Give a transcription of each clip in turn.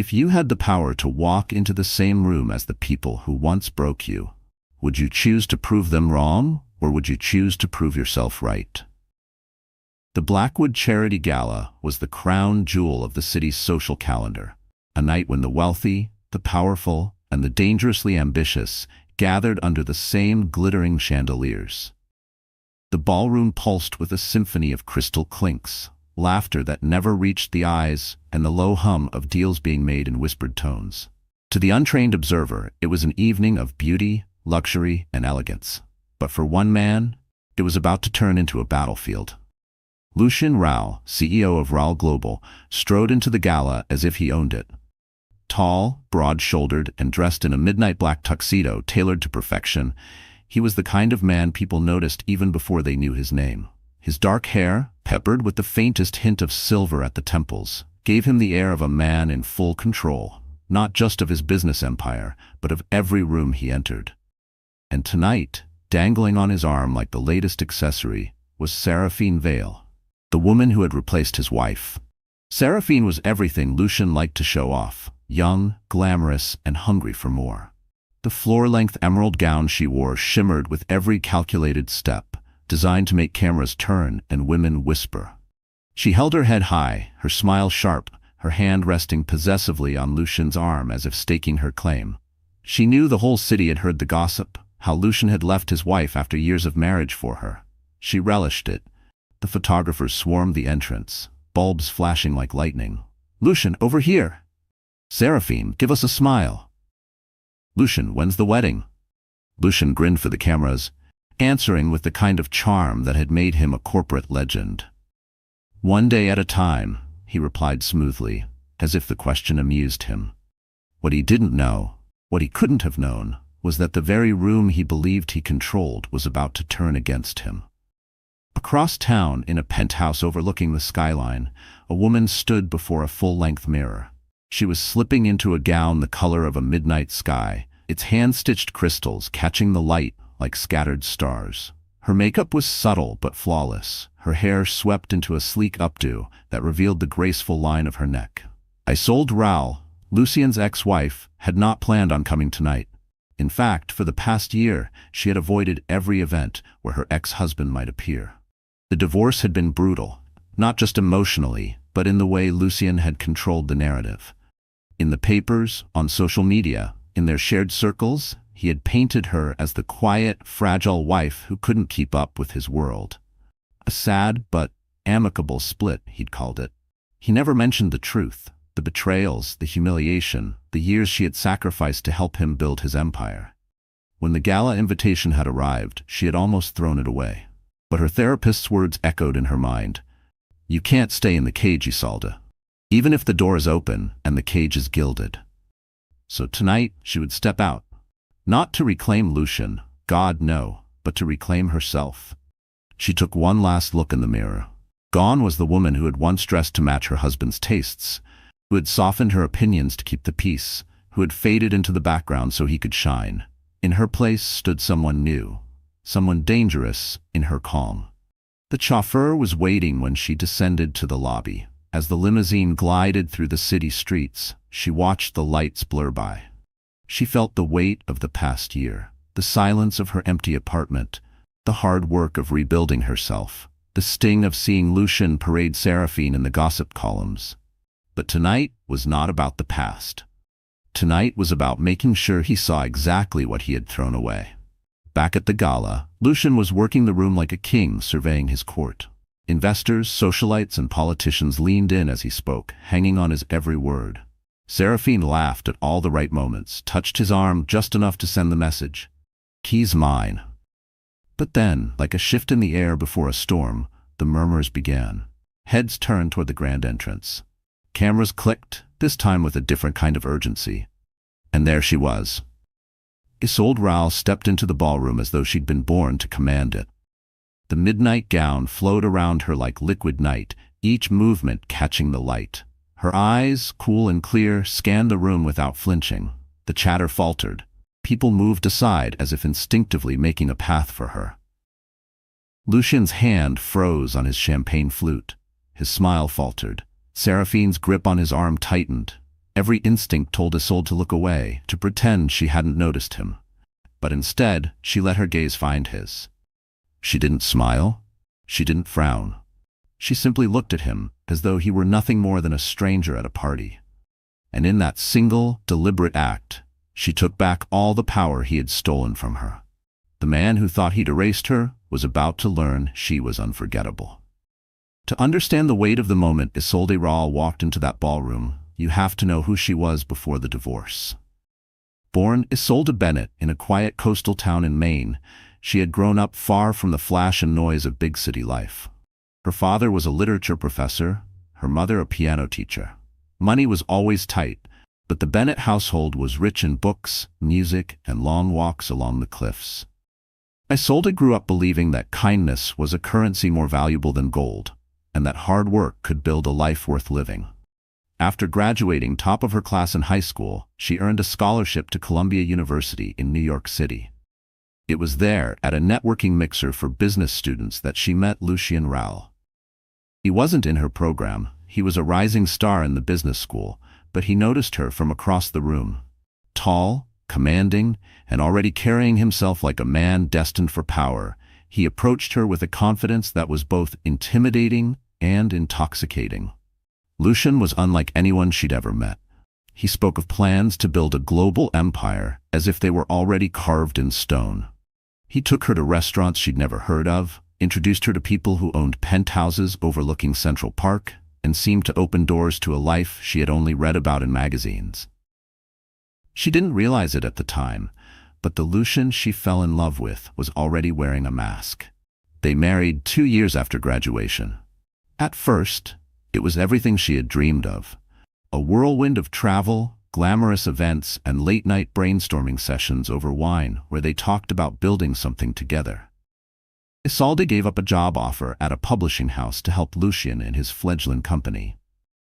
If you had the power to walk into the same room as the people who once broke you, would you choose to prove them wrong, or would you choose to prove yourself right? The Blackwood Charity Gala was the crown jewel of the city's social calendar, a night when the wealthy, the powerful, and the dangerously ambitious gathered under the same glittering chandeliers. The ballroom pulsed with a symphony of crystal clinks, laughter that never reached the eyes, and the low hum of deals being made in whispered tones. To the untrained observer, it was an evening of beauty, luxury, and elegance. But for one man, it was about to turn into a battlefield. Lucien Rao, CEO of Rao Global, strode into the gala as if he owned it. Tall, broad-shouldered, and dressed in a midnight black tuxedo tailored to perfection, he was the kind of man people noticed even before they knew his name. His dark hair, peppered with the faintest hint of silver at the temples, gave him the air of a man in full control, not just of his business empire, but of every room he entered. And tonight, dangling on his arm like the latest accessory, was Seraphine Vale, the woman who had replaced his wife. Seraphine was everything Lucien liked to show off: young, glamorous, and hungry for more. The floor-length emerald gown she wore shimmered with every calculated step, designed to make cameras turn and women whisper. She held her head high, her smile sharp, her hand resting possessively on Lucien's arm as if staking her claim. She knew the whole city had heard the gossip, how Lucien had left his wife after years of marriage for her. She relished it. The photographers swarmed the entrance, bulbs flashing like lightning. "Lucien, over here!" "Seraphine, give us a smile!" "Lucien, when's the wedding?" Lucien grinned for the cameras, answering with the kind of charm that had made him a corporate legend. "One day at a time," he replied smoothly, as if the question amused him. What he didn't know, what he couldn't have known, was that the very room he believed he controlled was about to turn against him. Across town, in a penthouse overlooking the skyline, a woman stood before a full-length mirror. She was slipping into a gown the color of a midnight sky, its hand-stitched crystals catching the light like scattered stars. Her makeup was subtle but flawless, her hair swept into a sleek updo that revealed the graceful line of her neck. Isolde Rao, Lucien's ex-wife, had not planned on coming tonight. In fact, for the past year, she had avoided every event where her ex-husband might appear. The divorce had been brutal, not just emotionally, but in the way Lucien had controlled the narrative. In the papers, on social media, in their shared circles, he had painted her as the quiet, fragile wife who couldn't keep up with his world. A sad but amicable split, he'd called it. He never mentioned the truth, the betrayals, the humiliation, the years she had sacrificed to help him build his empire. When the gala invitation had arrived, she had almost thrown it away. But her therapist's words echoed in her mind. "You can't stay in the cage, Isolde. Even if the door is open and the cage is gilded." So tonight, she would step out. Not to reclaim Lucien, God no, but to reclaim herself. She took one last look in the mirror. Gone was the woman who had once dressed to match her husband's tastes, who had softened her opinions to keep the peace, who had faded into the background so he could shine. In her place stood someone new, someone dangerous in her calm. The chauffeur was waiting when she descended to the lobby. As the limousine glided through the city streets, she watched the lights blur by. She felt the weight of the past year, the silence of her empty apartment, the hard work of rebuilding herself, the sting of seeing Lucien parade Seraphine in the gossip columns. But tonight was not about the past. Tonight was about making sure he saw exactly what he had thrown away. Back at the gala, Lucien was working the room like a king surveying his court. Investors, socialites, and politicians leaned in as he spoke, hanging on his every word. Seraphine laughed at all the right moments, touched his arm just enough to send the message, "Key's mine." But then, like a shift in the air before a storm, the murmurs began. Heads turned toward the grand entrance. Cameras clicked, this time with a different kind of urgency. And there she was. Isolde Rao stepped into the ballroom as though she'd been born to command it. The midnight gown flowed around her like liquid night, each movement catching the light. Her eyes, cool and clear, scanned the room without flinching. The chatter faltered. People moved aside as if instinctively making a path for her. Lucien's hand froze on his champagne flute. His smile faltered. Seraphine's grip on his arm tightened. Every instinct told Isolde to look away, to pretend she hadn't noticed him. But instead, she let her gaze find his. She didn't smile. She didn't frown. She simply looked at him as though he were nothing more than a stranger at a party. And in that single, deliberate act, she took back all the power he had stolen from her. The man who thought he'd erased her was about to learn she was unforgettable. To understand the weight of the moment Isolde Rahl walked into that ballroom, you have to know who she was before the divorce. Born Isolde Bennett in a quiet coastal town in Maine, she had grown up far from the flash and noise of big city life. Her father was a literature professor, her mother a piano teacher. Money was always tight, but the Bennett household was rich in books, music, and long walks along the cliffs. Isolde grew up believing that kindness was a currency more valuable than gold, and that hard work could build a life worth living. After graduating top of her class in high school, she earned a scholarship to Columbia University in New York City. It was there, at a networking mixer for business students, that she met Lucien Rahl. He wasn't in her program, he was a rising star in the business school, but he noticed her from across the room. Tall, commanding, and already carrying himself like a man destined for power, he approached her with a confidence that was both intimidating and intoxicating. Lucien was unlike anyone she'd ever met. He spoke of plans to build a global empire as if they were already carved in stone. He took her to restaurants she'd never heard of, introduced her to people who owned penthouses overlooking Central Park, and seemed to open doors to a life she had only read about in magazines. She didn't realize it at the time, but the Lucien she fell in love with was already wearing a mask. They married 2 years after graduation. At first, it was everything she had dreamed of. A whirlwind of travel, glamorous events, and late-night brainstorming sessions over wine where they talked about building something together. Isolde gave up a job offer at a publishing house to help Lucien in his fledgling company.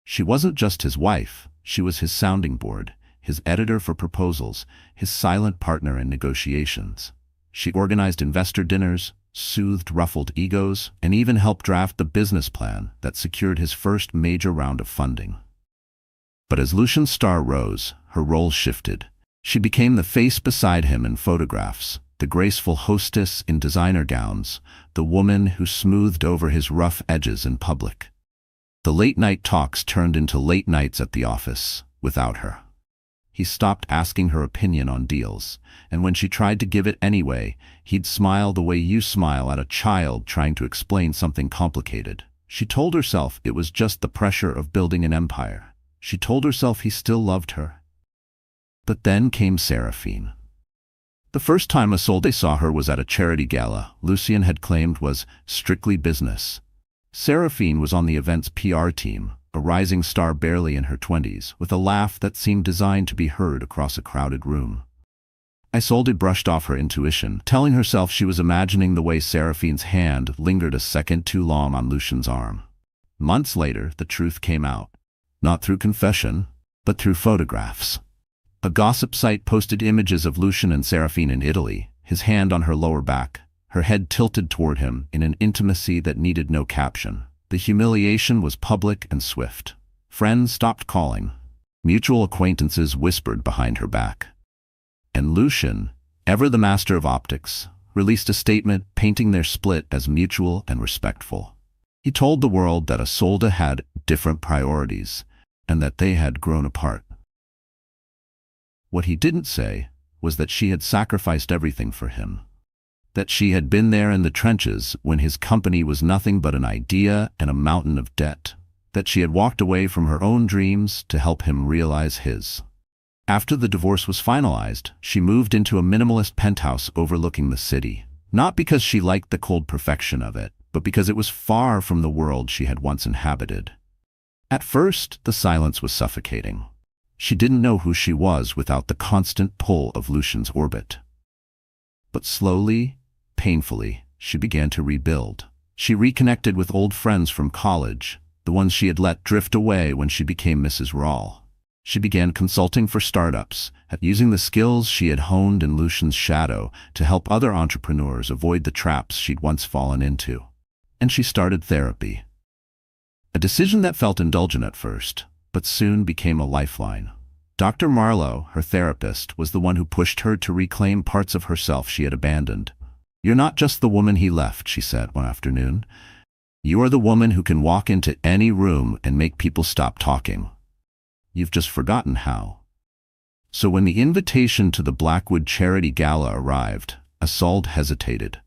She wasn't just his wife, she was his sounding board, his editor for proposals, his silent partner in negotiations. She organized investor dinners, soothed ruffled egos, and even helped draft the business plan that secured his first major round of funding. But as Lucien's star rose, her role shifted. She became the face beside him in photographs, the graceful hostess in designer gowns, the woman who smoothed over his rough edges in public. The late-night talks turned into late nights at the office, without her. He stopped asking her opinion on deals, and when she tried to give it anyway, he'd smile the way you smile at a child trying to explain something complicated. She told herself it was just the pressure of building an empire. She told herself he still loved her. But then came Seraphine. The first time Isolde saw her was at a charity gala Lucien had claimed was strictly business. Seraphine was on the event's PR team, a rising star barely in her 20s, with a laugh that seemed designed to be heard across a crowded room. Isolde brushed off her intuition, telling herself she was imagining the way Seraphine's hand lingered a second too long on Lucien's arm. Months later, the truth came out. Not through confession, but through photographs. A gossip site posted images of Lucien and Seraphine in Italy, his hand on her lower back, her head tilted toward him in an intimacy that needed no caption. The humiliation was public and swift. Friends stopped calling. Mutual acquaintances whispered behind her back. And Lucien, ever the master of optics, released a statement painting their split as mutual and respectful. He told the world that Isolde had different priorities, and that they had grown apart. What he didn't say was that she had sacrificed everything for him. That she had been there in the trenches when his company was nothing but an idea and a mountain of debt. That she had walked away from her own dreams to help him realize his. After the divorce was finalized, she moved into a minimalist penthouse overlooking the city. Not because she liked the cold perfection of it, but because it was far from the world she had once inhabited. At first, the silence was suffocating. She didn't know who she was without the constant pull of Lucien's orbit. But slowly, painfully, she began to rebuild. She reconnected with old friends from college, the ones she had let drift away when she became Mrs. Rahl. She began consulting for startups, using the skills she had honed in Lucien's shadow to help other entrepreneurs avoid the traps she'd once fallen into. And she started therapy. A decision that felt indulgent at first, but soon became a lifeline. Dr. Marlowe, her therapist, was the one who pushed her to reclaim parts of herself she had abandoned. "You're not just the woman he left," she said one afternoon. "You are the woman who can walk into any room and make people stop talking. You've just forgotten how." So when the invitation to the Blackwood Charity Gala arrived, Isolde hesitated.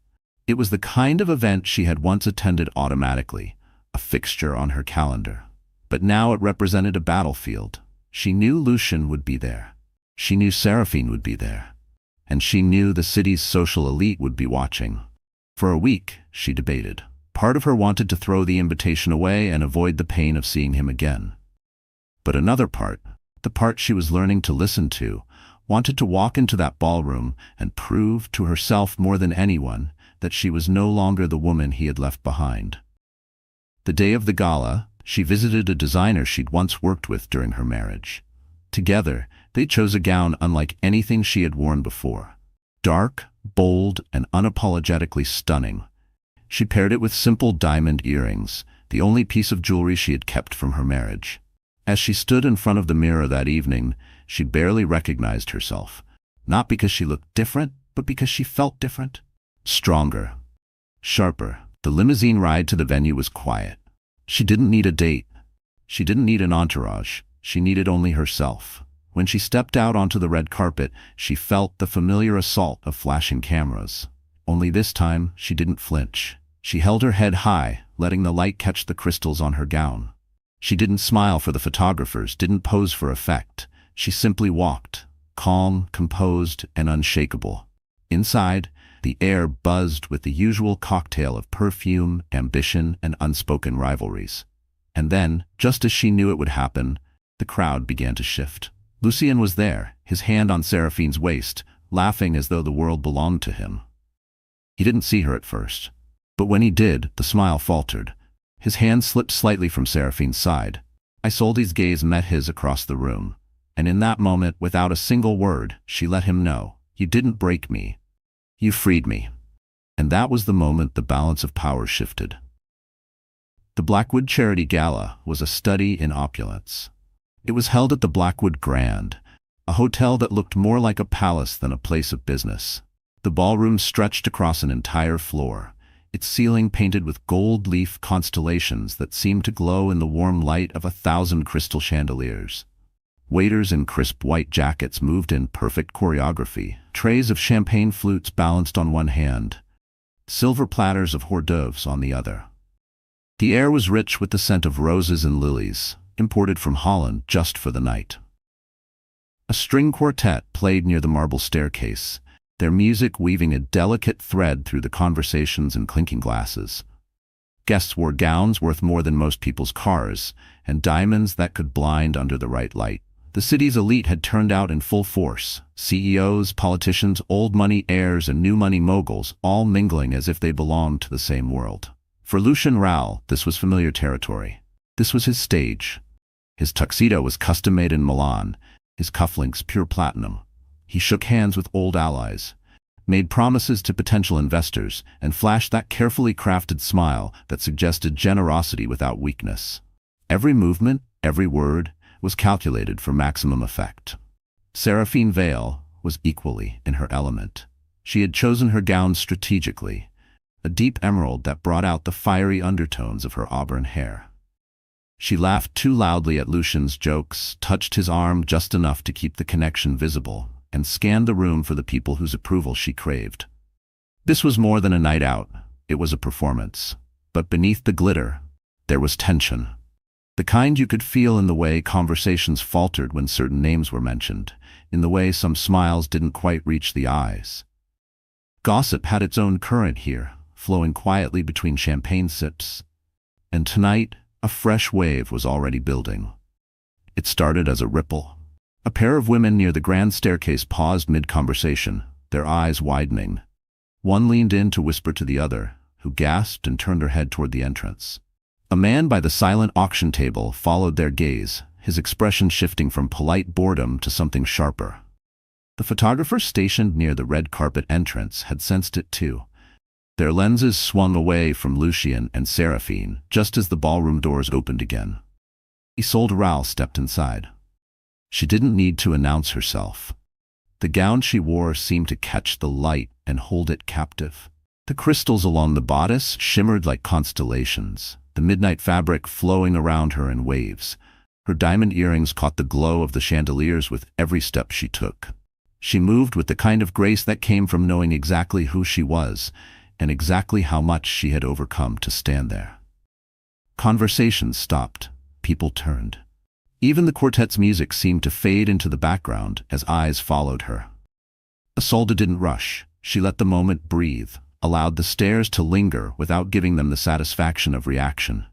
It was the kind of event she had once attended automatically, a fixture on her calendar. But now it represented a battlefield. She knew Lucien would be there. She knew Seraphine would be there. And she knew the city's social elite would be watching. For a week, she debated. Part of her wanted to throw the invitation away and avoid the pain of seeing him again. But another part, the part she was learning to listen to, wanted to walk into that ballroom and prove to herself more than anyone that she was no longer the woman he had left behind. The day of the gala, she visited a designer she'd once worked with during her marriage. Together, they chose a gown unlike anything she had worn before. Dark, bold, and unapologetically stunning. She paired it with simple diamond earrings, the only piece of jewelry she had kept from her marriage. As she stood in front of the mirror that evening, she barely recognized herself. Not because she looked different, but because she felt different. Stronger. Sharper. The limousine ride to the venue was quiet. She didn't need a date. She didn't need an entourage. She needed only herself. When she stepped out onto the red carpet, she felt the familiar assault of flashing cameras. Only this time, she didn't flinch. She held her head high, letting the light catch the crystals on her gown. She didn't smile for the photographers, didn't pose for effect. She simply walked, calm, composed, and unshakable. Inside, the air buzzed with the usual cocktail of perfume, ambition, and unspoken rivalries. And then, just as she knew it would happen, the crowd began to shift. Lucien was there, his hand on Seraphine's waist, laughing as though the world belonged to him. He didn't see her at first. But when he did, the smile faltered. His hand slipped slightly from Seraphine's side. Isolde's gaze met his across the room. And in that moment, without a single word, she let him know, "You didn't break me. You freed me." And that was the moment the balance of power shifted. The Blackwood Charity Gala was a study in opulence. It was held at the Blackwood Grand, a hotel that looked more like a palace than a place of business. The ballroom stretched across an entire floor, its ceiling painted with gold leaf constellations that seemed to glow in the warm light of 1,000 crystal chandeliers. Waiters in crisp white jackets moved in perfect choreography, trays of champagne flutes balanced on one hand, silver platters of hors d'oeuvres on the other. The air was rich with the scent of roses and lilies, imported from Holland just for the night. A string quartet played near the marble staircase, their music weaving a delicate thread through the conversations and clinking glasses. Guests wore gowns worth more than most people's cars, and diamonds that could blind under the right light. The city's elite had turned out in full force, CEOs, politicians, old money heirs, and new money moguls, all mingling as if they belonged to the same world. For Lucien Raoul, this was familiar territory. This was his stage. His tuxedo was custom-made in Milan, his cufflinks pure platinum. He shook hands with old allies, made promises to potential investors, and flashed that carefully crafted smile that suggested generosity without weakness. Every movement, every word, was calculated for maximum effect. Seraphine Vale was equally in her element. She had chosen her gown strategically, a deep emerald that brought out the fiery undertones of her auburn hair. She laughed too loudly at Lucien's jokes, touched his arm just enough to keep the connection visible, and scanned the room for the people whose approval she craved. This was more than a night out, it was a performance. But beneath the glitter, there was tension. The kind you could feel in the way conversations faltered when certain names were mentioned, in the way some smiles didn't quite reach the eyes. Gossip had its own current here, flowing quietly between champagne sips. And tonight, a fresh wave was already building. It started as a ripple. A pair of women near the grand staircase paused mid-conversation, their eyes widening. One leaned in to whisper to the other, who gasped and turned her head toward the entrance. A man by the silent auction table followed their gaze, his expression shifting from polite boredom to something sharper. The photographers stationed near the red carpet entrance had sensed it too. Their lenses swung away from Lucien and Seraphine just as the ballroom doors opened again. Isolde Rowell stepped inside. She didn't need to announce herself. The gown she wore seemed to catch the light and hold it captive. The crystals along the bodice shimmered like constellations, the midnight fabric flowing around her in waves. Her diamond earrings caught the glow of the chandeliers with every step she took. She moved with the kind of grace that came from knowing exactly who she was and exactly how much she had overcome to stand there. Conversations stopped. People turned. Even the quartet's music seemed to fade into the background as eyes followed her. Isolde didn't rush. She let the moment breathe, allowed the stares to linger without giving them the satisfaction of reaction.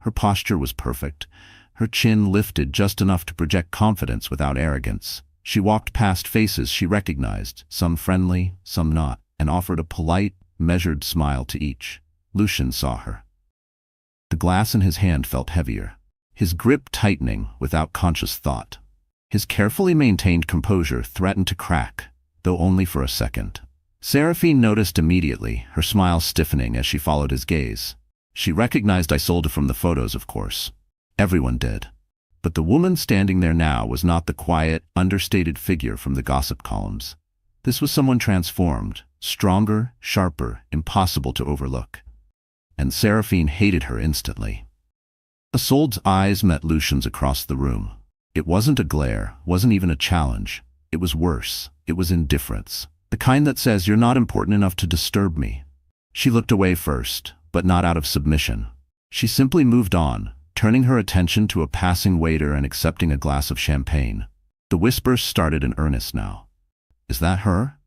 Her posture was perfect, her chin lifted just enough to project confidence without arrogance. She walked past faces she recognized, some friendly, some not, and offered a polite, measured smile to each. Lucian saw her. The glass in his hand felt heavier, his grip tightening without conscious thought. His carefully maintained composure threatened to crack, though only for a second. Seraphine noticed immediately, her smile stiffening as she followed his gaze. She recognized Isolde from the photos, of course. Everyone did. But the woman standing there now was not the quiet, understated figure from the gossip columns. This was someone transformed, stronger, sharper, impossible to overlook. And Seraphine hated her instantly. Isolde's eyes met Lucian's across the room. It wasn't a glare, wasn't even a challenge. It was worse. It was indifference. The kind that says, "You're not important enough to disturb me." She looked away first, but not out of submission. She simply moved on, turning her attention to a passing waiter and accepting a glass of champagne. The whispers started in earnest now. "Is that her?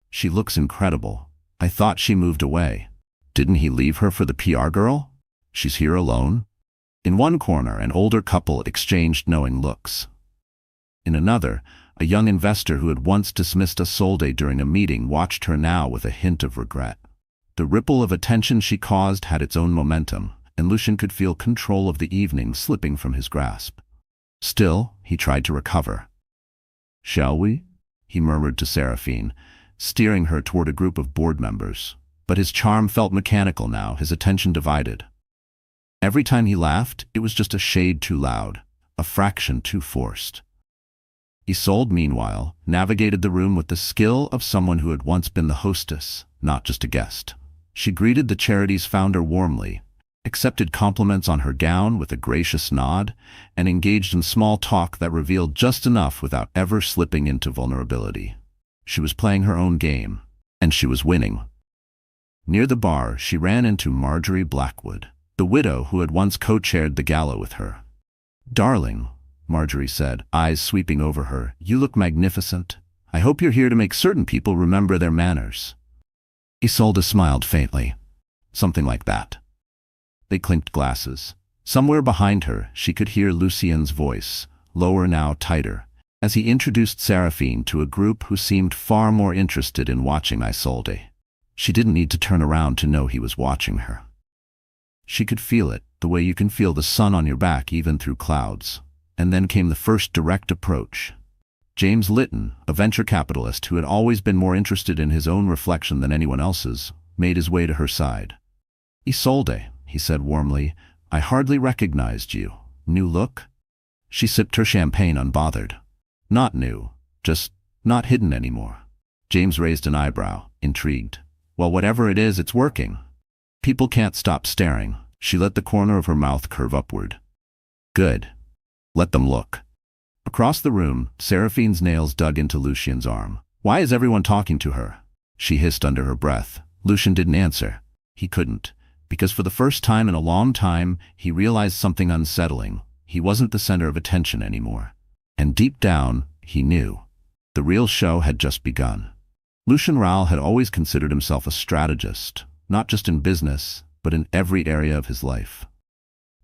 She looks incredible. I thought she moved away. Didn't he leave her for the PR girl? She's here alone?" In one corner, an older couple exchanged knowing looks. In another, a young investor who had once dismissed Isolde during a meeting watched her now with a hint of regret. The ripple of attention she caused had its own momentum, and Lucian could feel control of the evening slipping from his grasp. Still, he tried to recover. "Shall we?" he murmured to Seraphine, steering her toward a group of board members. But his charm felt mechanical now, his attention divided. Every time he laughed, it was just a shade too loud, a fraction too forced. Isolde, meanwhile, navigated the room with the skill of someone who had once been the hostess, not just a guest. She greeted the charity's founder warmly, accepted compliments on her gown with a gracious nod, and engaged in small talk that revealed just enough without ever slipping into vulnerability. She was playing her own game, and she was winning. Near the bar, she ran into Marjorie Blackwood, the widow who had once co-chaired the gala with her. "Darling," Marjorie said, eyes sweeping over her, "you look magnificent. I hope you're here to make certain people remember their manners." Isolde smiled faintly. Something like that. They clinked glasses. Somewhere behind her, she could hear Lucien's voice, lower now, tighter, as he introduced Seraphine to a group who seemed far more interested in watching Isolde. She didn't need to turn around to know he was watching her. She could feel it, the way you can feel the sun on your back even through clouds. And then came the first direct approach. James Litton, a venture capitalist who had always been more interested in his own reflection than anyone else's, made his way to her side. "Isolde," he said warmly, "I hardly recognized you. New look?" She sipped her champagne unbothered. "Not new, just not hidden anymore." James raised an eyebrow, intrigued. "Well, whatever it is, it's working. People can't stop staring." She let the corner of her mouth curve upward. "Good. Let them look." Across the room, Seraphine's nails dug into Lucian's arm. "Why is everyone talking to her?" she hissed under her breath. Lucian didn't answer. He couldn't, because for the first time in a long time, he realized something unsettling. He wasn't the center of attention anymore. And deep down, he knew. The real show had just begun. Lucian Rowell had always considered himself a strategist, not just in business, but in every area of his life.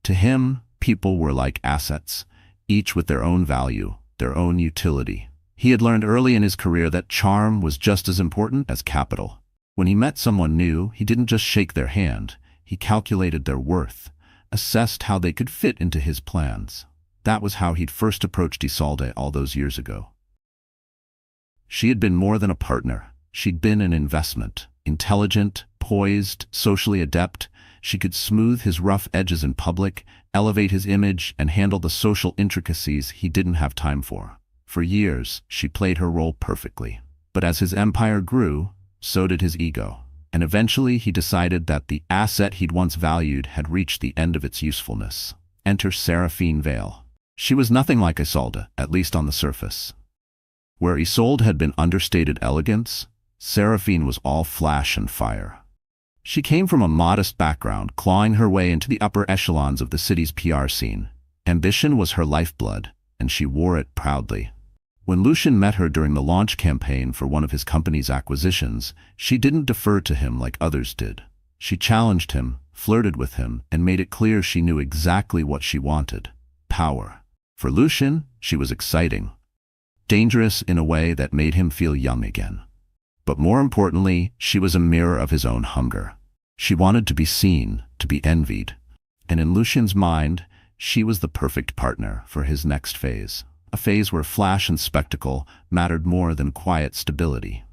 To him, people were like assets, each with their own value, their own utility. He had learned early in his career that charm was just as important as capital. When he met someone new, he didn't just shake their hand. He calculated their worth, assessed how they could fit into his plans. That was how he'd first approached Isolde all those years ago. She had been more than a partner. She'd been an investment. Intelligent, poised, socially adept, she could smooth his rough edges in public, elevate his image, and handle the social intricacies he didn't have time for. For years, she played her role perfectly. But as his empire grew, so did his ego. And eventually he decided that the asset he'd once valued had reached the end of its usefulness. Enter Seraphine Vale. She was nothing like Isolde, at least on the surface. Where Isolde had been understated elegance, Seraphine was all flash and fire. She came from a modest background, clawing her way into the upper echelons of the city's PR scene. Ambition was her lifeblood, and she wore it proudly. When Lucien met her during the launch campaign for one of his company's acquisitions, she didn't defer to him like others did. She challenged him, flirted with him, and made it clear she knew exactly what she wanted: power. For Lucien, she was exciting, dangerous in a way that made him feel young again. But more importantly, she was a mirror of his own hunger. She wanted to be seen, to be envied. And in Lucien's mind, she was the perfect partner for his next phase. A phase where flash and spectacle mattered more than quiet stability.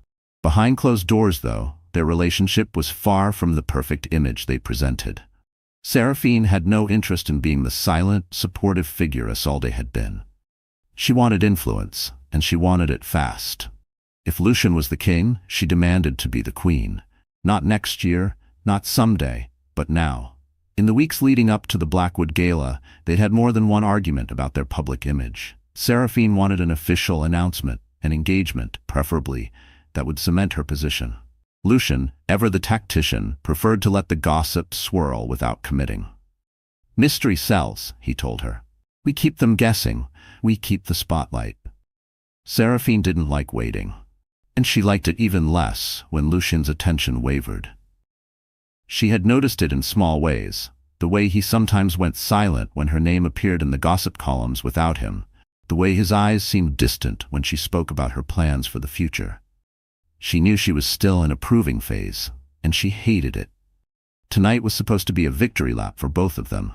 Behind closed doors, though, their relationship was far from the perfect image they presented. Seraphine had no interest in being the silent, supportive figure Isolde had been. She wanted influence, and she wanted it fast. If Lucien was the king, she demanded to be the queen. Not next year, not someday, but now. In the weeks leading up to the Blackwood Gala, they'd had more than one argument about their public image. Seraphine wanted an official announcement, an engagement, preferably, that would cement her position. Lucien, ever the tactician, preferred to let the gossip swirl without committing. "Mystery sells," he told her. "We keep them guessing. We keep the spotlight." Seraphine didn't like waiting. And she liked it even less when Lucien's attention wavered. She had noticed it in small ways, the way he sometimes went silent when her name appeared in the gossip columns without him, the way his eyes seemed distant when she spoke about her plans for the future. She knew she was still in a proving phase, and she hated it. Tonight was supposed to be a victory lap for both of them.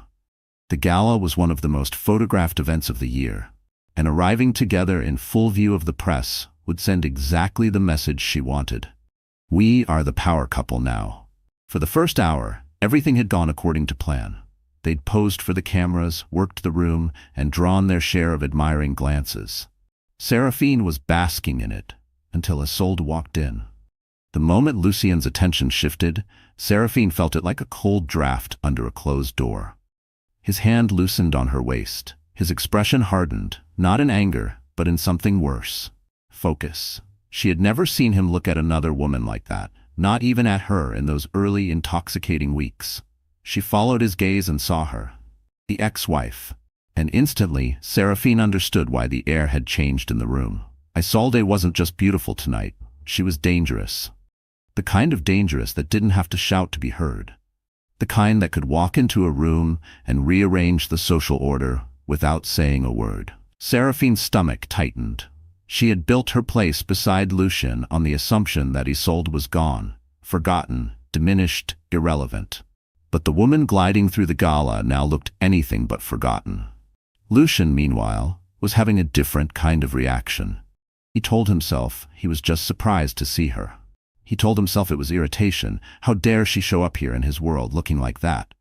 The gala was one of the most photographed events of the year, and arriving together in full view of the press would send exactly the message she wanted. We are the power couple now. For the first hour, everything had gone according to plan. They'd posed for the cameras, worked the room, and drawn their share of admiring glances. Seraphine was basking in it, until Isolde walked in. The moment Lucien's attention shifted, Seraphine felt it like a cold draft under a closed door. His hand loosened on her waist. His expression hardened, not in anger, but in something worse: focus. She had never seen him look at another woman like that, not even at her in those early intoxicating weeks. She followed his gaze and saw her, the ex-wife. And instantly, Seraphine understood why the air had changed in the room. Isolde wasn't just beautiful tonight, she was dangerous. The kind of dangerous that didn't have to shout to be heard. The kind that could walk into a room and rearrange the social order without saying a word. Seraphine's stomach tightened. She had built her place beside Lucien on the assumption that Isolde was gone, forgotten, diminished, irrelevant. But the woman gliding through the gala now looked anything but forgotten. Lucien, meanwhile, was having a different kind of reaction. He told himself he was just surprised to see her. He told himself it was irritation. How dare she show up here in his world looking like that?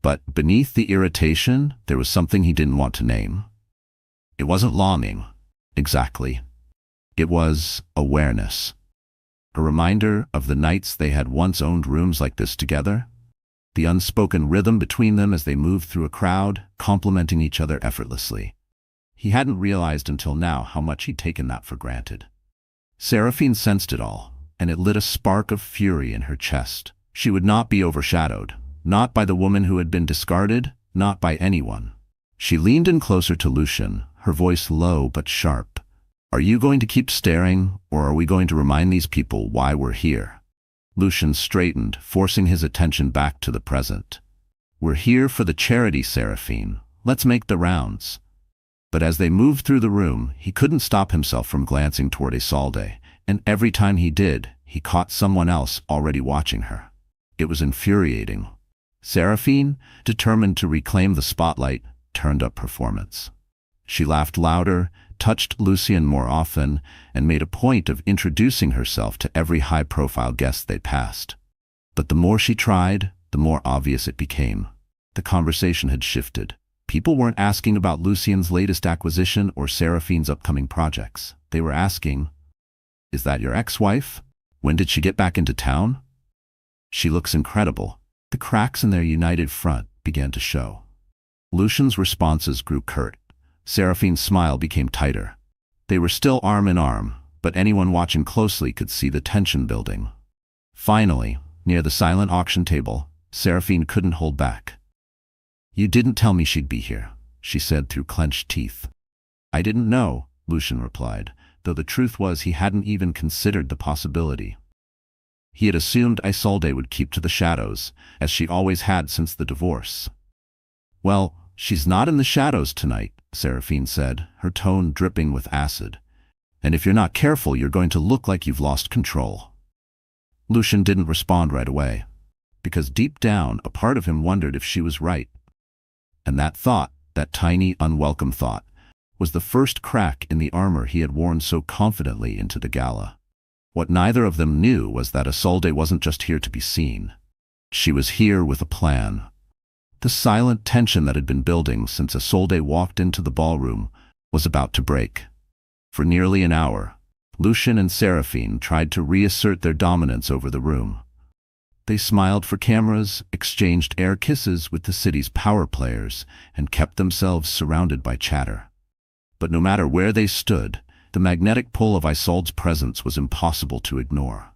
But beneath the irritation, there was something he didn't want to name. It wasn't longing, exactly. It was awareness. A reminder of the nights they had once owned rooms like this together. The unspoken rhythm between them as they moved through a crowd, complementing each other effortlessly. He hadn't realized until now how much he'd taken that for granted. Seraphine sensed it all, and it lit a spark of fury in her chest. She would not be overshadowed, not by the woman who had been discarded, not by anyone. She leaned in closer to Lucien, her voice low but sharp. "Are you going to keep staring, or are we going to remind these people why we're here?" Lucien straightened, forcing his attention back to the present. "We're here for the charity, Seraphine. Let's make the rounds." But as they moved through the room, he couldn't stop himself from glancing toward Isolde, and every time he did, he caught someone else already watching her. It was infuriating. Seraphine, determined to reclaim the spotlight, turned up performance. She laughed louder, touched Lucien more often, and made a point of introducing herself to every high-profile guest they passed. But the more she tried, the more obvious it became. The conversation had shifted. People weren't asking about Lucien's latest acquisition or Seraphine's upcoming projects. They were asking, "Is that your ex-wife? When did she get back into town? She looks incredible." The cracks in their united front began to show. Lucien's responses grew curt. Seraphine's smile became tighter. They were still arm in arm, but anyone watching closely could see the tension building. Finally, near the silent auction table, Seraphine couldn't hold back. "You didn't tell me she'd be here," she said through clenched teeth. "I didn't know," Lucien replied, though the truth was he hadn't even considered the possibility. He had assumed Isolde would keep to the shadows, as she always had since the divorce. "Well, she's not in the shadows tonight," Seraphine said, her tone dripping with acid. "And if you're not careful, you're going to look like you've lost control." Lucien didn't respond right away, because deep down, a part of him wondered if she was right. And that thought, that tiny, unwelcome thought, was the first crack in the armor he had worn so confidently into the gala. What neither of them knew was that Isolde wasn't just here to be seen. She was here with a plan. The silent tension that had been building since Isolde walked into the ballroom was about to break. For nearly an hour, Lucien and Seraphine tried to reassert their dominance over the room. They smiled for cameras, exchanged air kisses with the city's power players, and kept themselves surrounded by chatter. But no matter where they stood, the magnetic pull of Isolde's presence was impossible to ignore.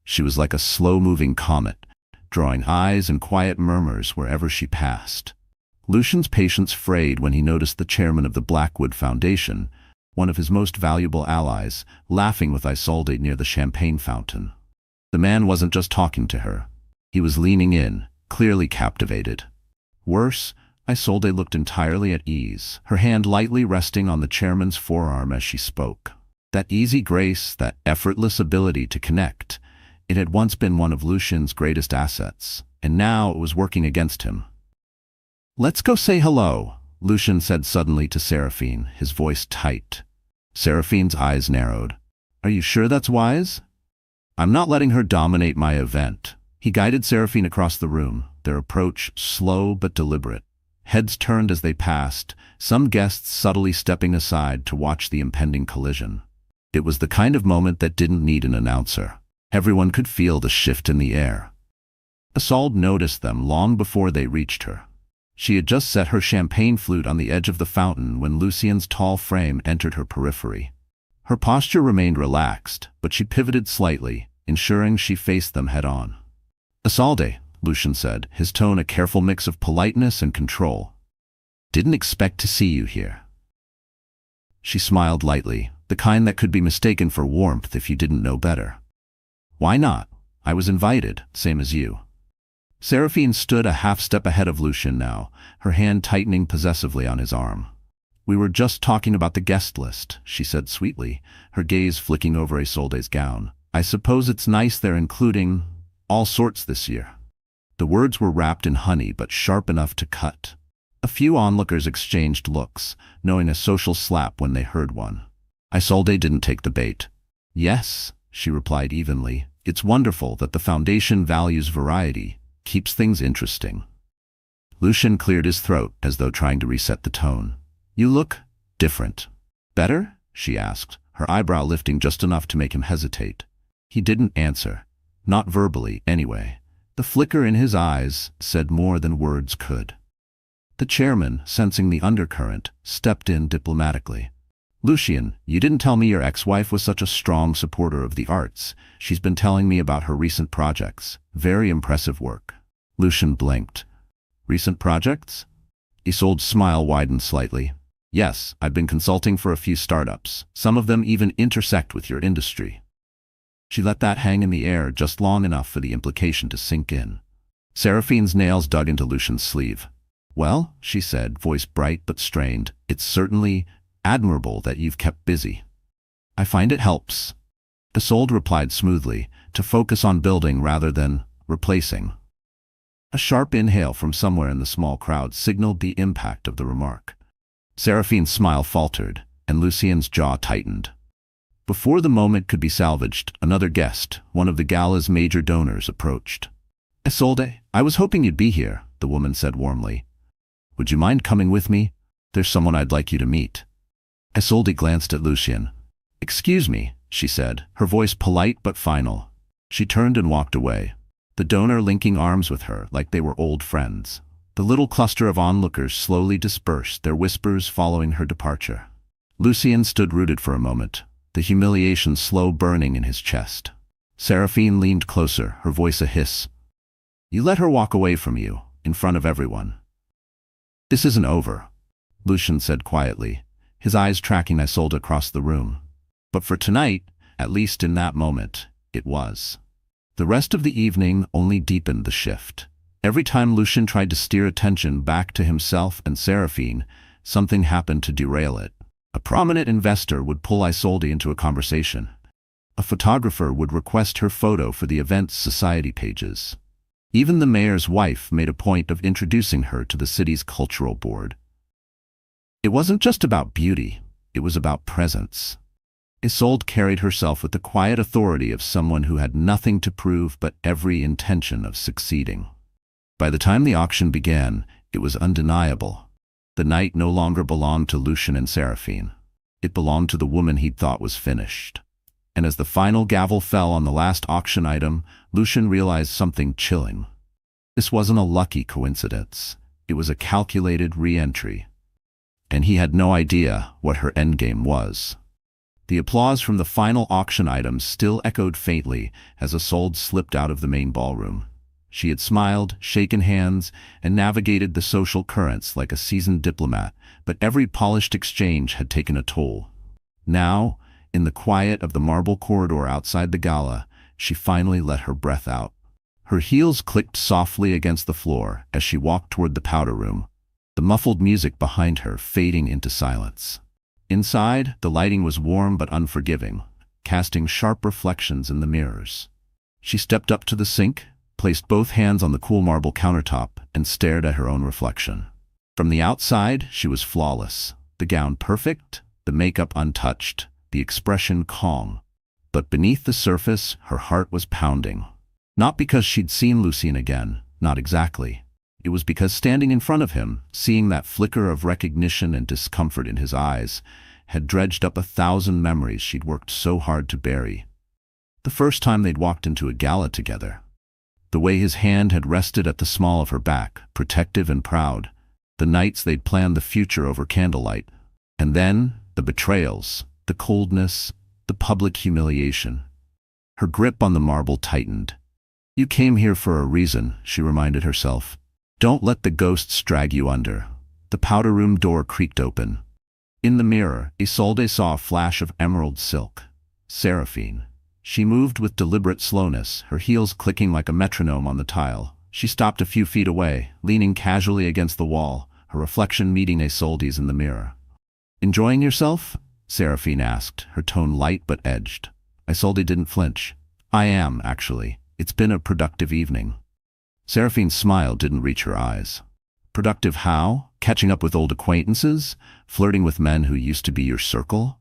She was like a slow-moving comet, drawing eyes and quiet murmurs wherever she passed. Lucien's patience frayed when he noticed the chairman of the Blackwood Foundation, one of his most valuable allies, laughing with Isolde near the champagne fountain. The man wasn't just talking to her. He was leaning in, clearly captivated. Worse, Isolde looked entirely at ease, her hand lightly resting on the chairman's forearm as she spoke. That easy grace, that effortless ability to connect, it had once been one of Lucien's greatest assets, and now it was working against him. "Let's go say hello," Lucien said suddenly to Seraphine, his voice tight. Seraphine's eyes narrowed. "Are you sure that's wise?" "I'm not letting her dominate my event." He guided Seraphine across the room, their approach slow but deliberate. Heads turned as they passed, some guests subtly stepping aside to watch the impending collision. It was the kind of moment that didn't need an announcer. Everyone could feel the shift in the air. Isolde noticed them long before they reached her. She had just set her champagne flute on the edge of the fountain when Lucien's tall frame entered her periphery. Her posture remained relaxed, but she pivoted slightly, ensuring she faced them head-on. "Isolde," Lucien said, his tone a careful mix of politeness and control. "Didn't expect to see you here." She smiled lightly, the kind that could be mistaken for warmth if you didn't know better. "Why not? I was invited, same as you." Seraphine stood a half-step ahead of Lucien now, her hand tightening possessively on his arm. "We were just talking about the guest list," she said sweetly, her gaze flicking over Isolde's gown. "I suppose it's nice they're including all sorts this year." The words were wrapped in honey but sharp enough to cut. A few onlookers exchanged looks, knowing a social slap when they heard one. Isolde didn't take the bait. "Yes," she replied evenly, "it's wonderful that the Foundation values variety, keeps things interesting." Lucien cleared his throat as though trying to reset the tone. "You look different." "Better?" she asked, her eyebrow lifting just enough to make him hesitate. He didn't answer, not verbally anyway. The flicker in his eyes said more than words could. The chairman, sensing the undercurrent, stepped in diplomatically. "Lucien, you didn't tell me your ex-wife was such a strong supporter of the arts. She's been telling me about her recent projects. Very impressive work." Lucien blinked. "Recent projects?" Isolde's smile widened slightly. "Yes, I've been consulting for a few startups. Some of them even intersect with your industry." She let that hang in the air just long enough for the implication to sink in. Seraphine's nails dug into Lucien's sleeve. "Well," she said, voice bright but strained, "it's certainly admirable that you've kept busy." "I find it helps." Isolde replied smoothly, to focus on building rather than replacing. A sharp inhale from somewhere in the small crowd signaled the impact of the remark. Seraphine's smile faltered, and Lucien's jaw tightened. Before the moment could be salvaged, another guest, one of the gala's major donors, approached. "Isolde, I was hoping you'd be here. the woman said warmly. "Would you mind coming with me? There's someone I'd like you to meet." Isolde glanced at Lucien. "Excuse me," she said, her voice polite but final. She turned and walked away, the donor linking arms with her like they were old friends. The little cluster of onlookers slowly dispersed, their whispers following her departure. Lucien stood rooted for a moment, the humiliation slow burning in his chest. Seraphine leaned closer, her voice a hiss. "You let her walk away from you, in front of everyone." "This isn't over," Lucien said quietly, his eyes tracking Isolde across the room. But for tonight, at least in that moment, it was. The rest of the evening only deepened the shift. Every time Lucien tried to steer attention back to himself and Seraphine, something happened to derail it. A prominent investor would pull Isolde into a conversation. A photographer would request her photo for the event's society pages. Even the mayor's wife made a point of introducing her to the city's cultural board. It wasn't just about beauty, it was about presence. Isolde carried herself with the quiet authority of someone who had nothing to prove but every intention of succeeding. By the time the auction began, it was undeniable. The night no longer belonged to Lucien and Seraphine. It belonged to the woman he'd thought was finished. And as the final gavel fell on the last auction item, Lucien realized something chilling. This wasn't a lucky coincidence. It was a calculated re-entry. And he had no idea what her endgame was. The applause from the final auction items still echoed faintly as Isolde slipped out of the main ballroom. She had smiled, shaken hands, and navigated the social currents like a seasoned diplomat, but every polished exchange had taken a toll. Now, in the quiet of the marble corridor outside the gala, she finally let her breath out. Her heels clicked softly against the floor as she walked toward the powder room, the muffled music behind her fading into silence. Inside, the lighting was warm but unforgiving, casting sharp reflections in the mirrors. She stepped up to the sink, placed both hands on the cool marble countertop, and stared at her own reflection. From the outside, she was flawless, the gown perfect, the makeup untouched, the expression calm. But beneath the surface, her heart was pounding. Not because she'd seen Lucien again, not exactly. It was because standing in front of him, seeing that flicker of recognition and discomfort in his eyes, had dredged up 1,000 memories she'd worked so hard to bury. The first time they'd walked into a gala together. The way his hand had rested at the small of her back, protective and proud. The nights they'd planned the future over candlelight. And then, the betrayals, the coldness, the public humiliation. Her grip on the marble tightened. "You came here for a reason," she reminded herself. "Don't let the ghosts drag you under." The powder room door creaked open. In the mirror, Isolde saw a flash of emerald silk. Seraphine. She moved with deliberate slowness, her heels clicking like a metronome on the tile. She stopped a few feet away, leaning casually against the wall, her reflection meeting Isolde's in the mirror. "Enjoying yourself?" Seraphine asked, her tone light but edged. Isolde didn't flinch. "I am, actually. It's been a productive evening." Seraphine's smile didn't reach her eyes. "Productive how? Catching up with old acquaintances? Flirting with men who used to be your circle?"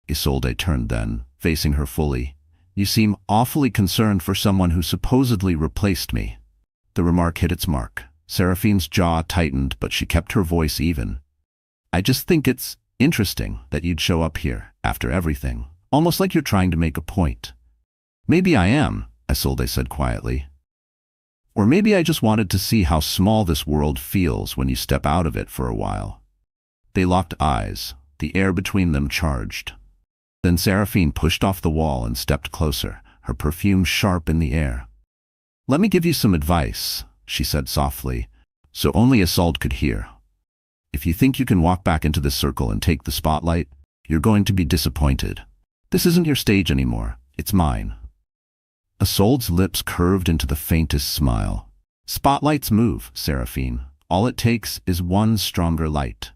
Isolde turned then, facing her fully. "You seem awfully concerned for someone who supposedly replaced me." The remark hit its mark. Seraphine's jaw tightened, but she kept her voice even. "I just think it's interesting that you'd show up here, after everything. Almost like you're trying to make a point." "Maybe I am," Isolde said quietly. "Or maybe I just wanted to see how small this world feels when you step out of it for a while." They locked eyes, the air between them charged. Then Seraphine pushed off the wall and stepped closer, her perfume sharp in the air. "Let me give you some advice," she said softly, so only Isolde could hear. "If you think you can walk back into this circle and take the spotlight, you're going to be disappointed. This isn't your stage anymore, it's mine." Isolde's lips curved into the faintest smile. "Spotlights move, Seraphine. All it takes is one stronger light."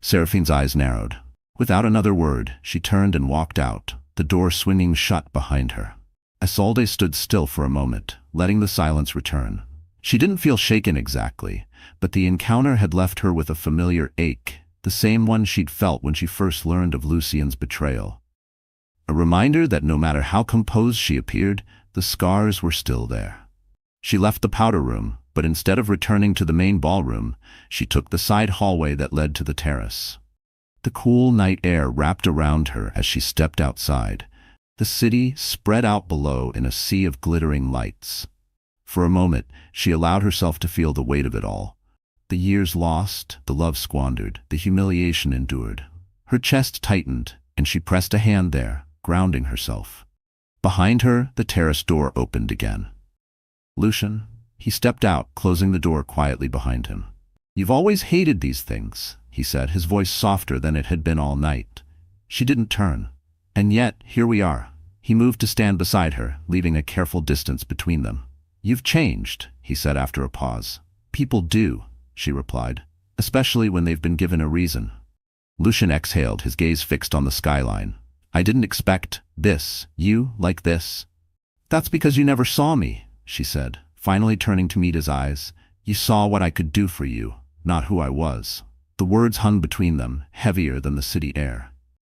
Seraphine's eyes narrowed. Without another word, she turned and walked out, the door swinging shut behind her. Isolde stood still for a moment, letting the silence return. She didn't feel shaken exactly, but the encounter had left her with a familiar ache, the same one she'd felt when she first learned of Lucien's betrayal. A reminder that no matter how composed she appeared, the scars were still there. She left the powder room, But instead of returning to the main ballroom, she took the side hallway that led to the terrace. The cool night air wrapped around her as she stepped outside. The city spread out below in a sea of glittering lights. For a moment, she allowed herself to feel the weight of it all. The years lost, the love squandered, the humiliation endured. Her chest tightened, and she pressed a hand there, grounding herself. Behind her, the terrace door opened again. Lucian. He stepped out, closing the door quietly behind him. "You've always hated these things," he said, his voice softer than it had been all night. She didn't turn. "And yet, here we are." He moved to stand beside her, leaving a careful distance between them. "You've changed," he said after a pause. "People do," she replied, "especially when they've been given a reason." Lucian exhaled, his gaze fixed on the skyline. "I didn't expect this. You, like this." "That's because you never saw me," she said, finally turning to meet his eyes. "You saw what I could do for you, not who I was." The words hung between them, heavier than the city air.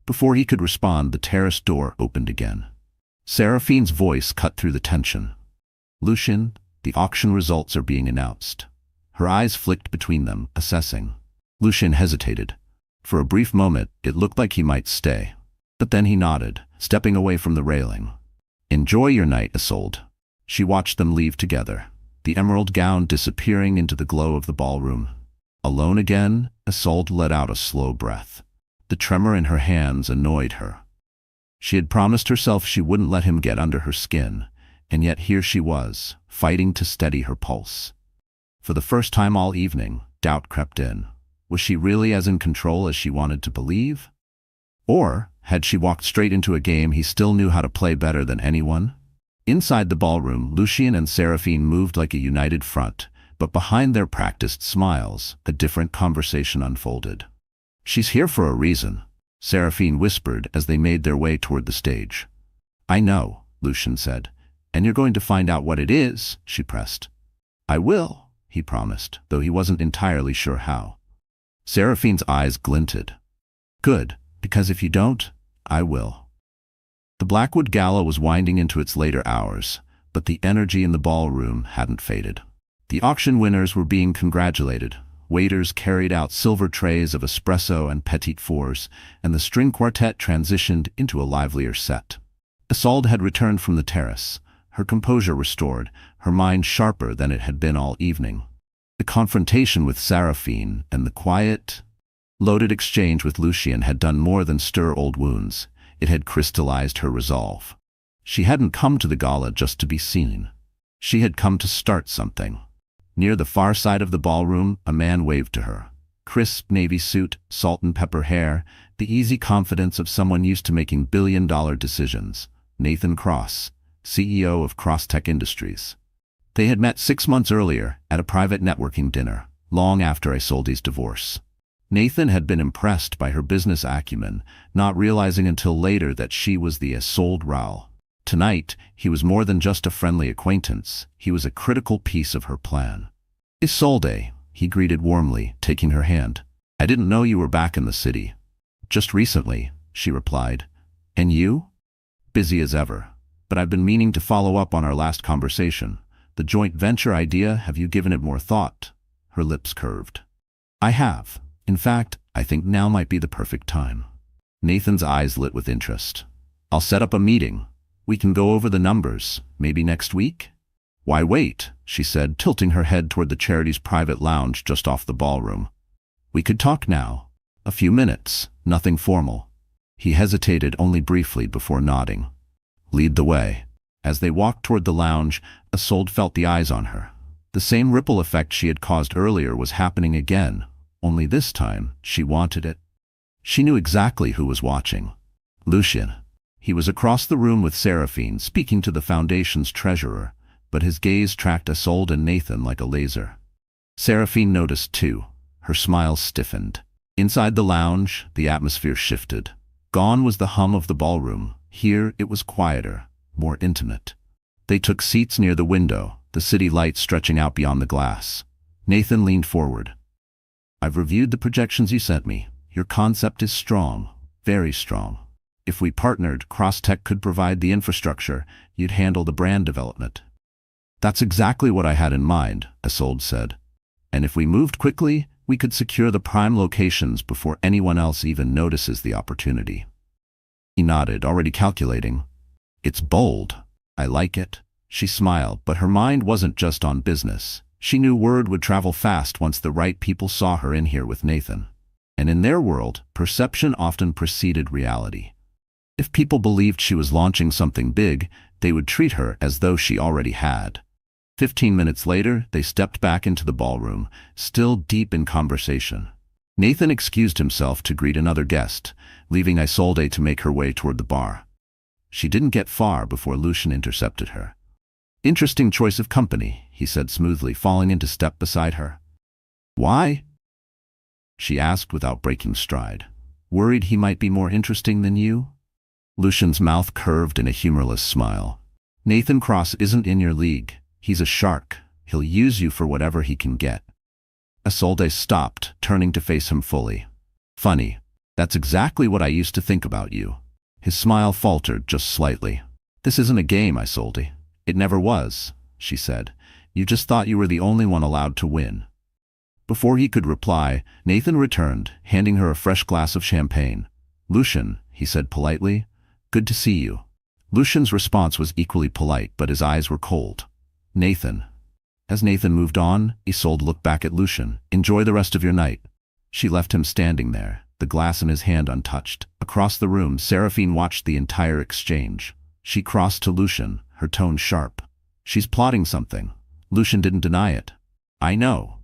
Before he could respond, the terrace door opened again. Seraphine's voice cut through the tension. "Lucian, the auction results are being announced." Her eyes flicked between them, assessing. Lucian hesitated. For a brief moment, it looked like he might stay. But then he nodded, stepping away from the railing. "Enjoy your night, Isolde." She watched them leave together, the emerald gown disappearing into the glow of the ballroom. Alone again, Isolde let out a slow breath. The tremor in her hands annoyed her. She had promised herself she wouldn't let him get under her skin, and yet here she was, fighting to steady her pulse. For the first time all evening, doubt crept in. Was she really as in control as she wanted to believe? Or had she walked straight into a game he still knew how to play better than anyone? Inside the ballroom, Lucian and Seraphine moved like a united front, but behind their practiced smiles, a different conversation unfolded. "She's here for a reason," Seraphine whispered as they made their way toward the stage. "I know," Lucian said. "And you're going to find out what it is," she pressed. "I will," he promised, though he wasn't entirely sure how. Seraphine's eyes glinted. "Good, because if you don't, I will." The Blackwood Gala was winding into its later hours, but the energy in the ballroom hadn't faded. The auction winners were being congratulated. Waiters carried out silver trays of espresso and petit fours, and the string quartet transitioned into a livelier set. Isolde had returned from the terrace, her composure restored, her mind sharper than it had been all evening. The confrontation with Seraphine and the quiet, loaded exchange with Lucian had done more than stir old wounds. It had crystallized her resolve. She hadn't come to the gala just to be seen. She had come to start something. Near the far side of the ballroom, a man waved to her. Crisp navy suit, salt and pepper hair, the easy confidence of someone used to making billion-dollar decisions. Nathan Cross, CEO of Crosstech Industries. They had met 6 months earlier at a private networking dinner, long after Isolde's divorce. Nathan had been impressed by her business acumen, not realizing until later that she was the Isolde Raoul. Tonight, he was more than just a friendly acquaintance. He was a critical piece of her plan. "Isolde," he greeted warmly, taking her hand. "I didn't know you were back in the city." "Just recently," she replied. "And you?" "Busy as ever. But I've been meaning to follow up on our last conversation. The joint venture idea, have you given it more thought?" Her lips curved. "I have. In fact, I think now might be the perfect time." Nathan's eyes lit with interest. "I'll set up a meeting. We can go over the numbers, maybe next week?" "Why wait?" she said, tilting her head toward the charity's private lounge just off the ballroom. "We could talk now. A few minutes, nothing formal." He hesitated only briefly before nodding. "Lead the way." As they walked toward the lounge, Isolde felt the eyes on her. The same ripple effect she had caused earlier was happening again. Only this time, she wanted it. She knew exactly who was watching. Lucian. He was across the room with Seraphine, speaking to the Foundation's treasurer, but his gaze tracked Isolde and Nathan like a laser. Seraphine noticed too. Her smile stiffened. Inside the lounge, the atmosphere shifted. Gone was the hum of the ballroom. Here it was quieter, more intimate. They took seats near the window, the city lights stretching out beyond the glass. Nathan leaned forward. "I've reviewed the projections you sent me. Your concept is strong, very strong. If we partnered, Crosstech could provide the infrastructure, you'd handle the brand development." That's exactly what I had in mind, Isolde said. And if we moved quickly, we could secure the prime locations before anyone else even notices the opportunity. He nodded, already calculating. It's bold. I like it. She smiled, but her mind wasn't just on business. She knew word would travel fast once the right people saw her in here with Nathan. And in their world, perception often preceded reality. If people believed she was launching something big, they would treat her as though she already had. 15 minutes later, they stepped back into the ballroom, still deep in conversation. Nathan excused himself to greet another guest, leaving Isolde to make her way toward the bar. She didn't get far before Lucian intercepted her. Interesting choice of company, he said smoothly, falling into step beside her. Why? She asked without breaking stride. Worried he might be more interesting than you? Lucian's mouth curved in a humorless smile. Nathan Cross isn't in your league. He's a shark. He'll use you for whatever he can get. Isolde stopped, turning to face him fully. Funny. That's exactly what I used to think about you. His smile faltered just slightly. This isn't a game, Isolde. It never was, she said. You just thought you were the only one allowed to win. Before he could reply, Nathan returned, handing her a fresh glass of champagne. Lucian, he said politely. Good to see you. Lucian's response was equally polite, but his eyes were cold. Nathan. As Nathan moved on, Isolde looked back at Lucian. Enjoy the rest of your night. She left him standing there, the glass in his hand untouched. Across the room, Seraphine watched the entire exchange. She crossed to Lucian, her tone sharp. She's plotting something. Lucian didn't deny it. I know.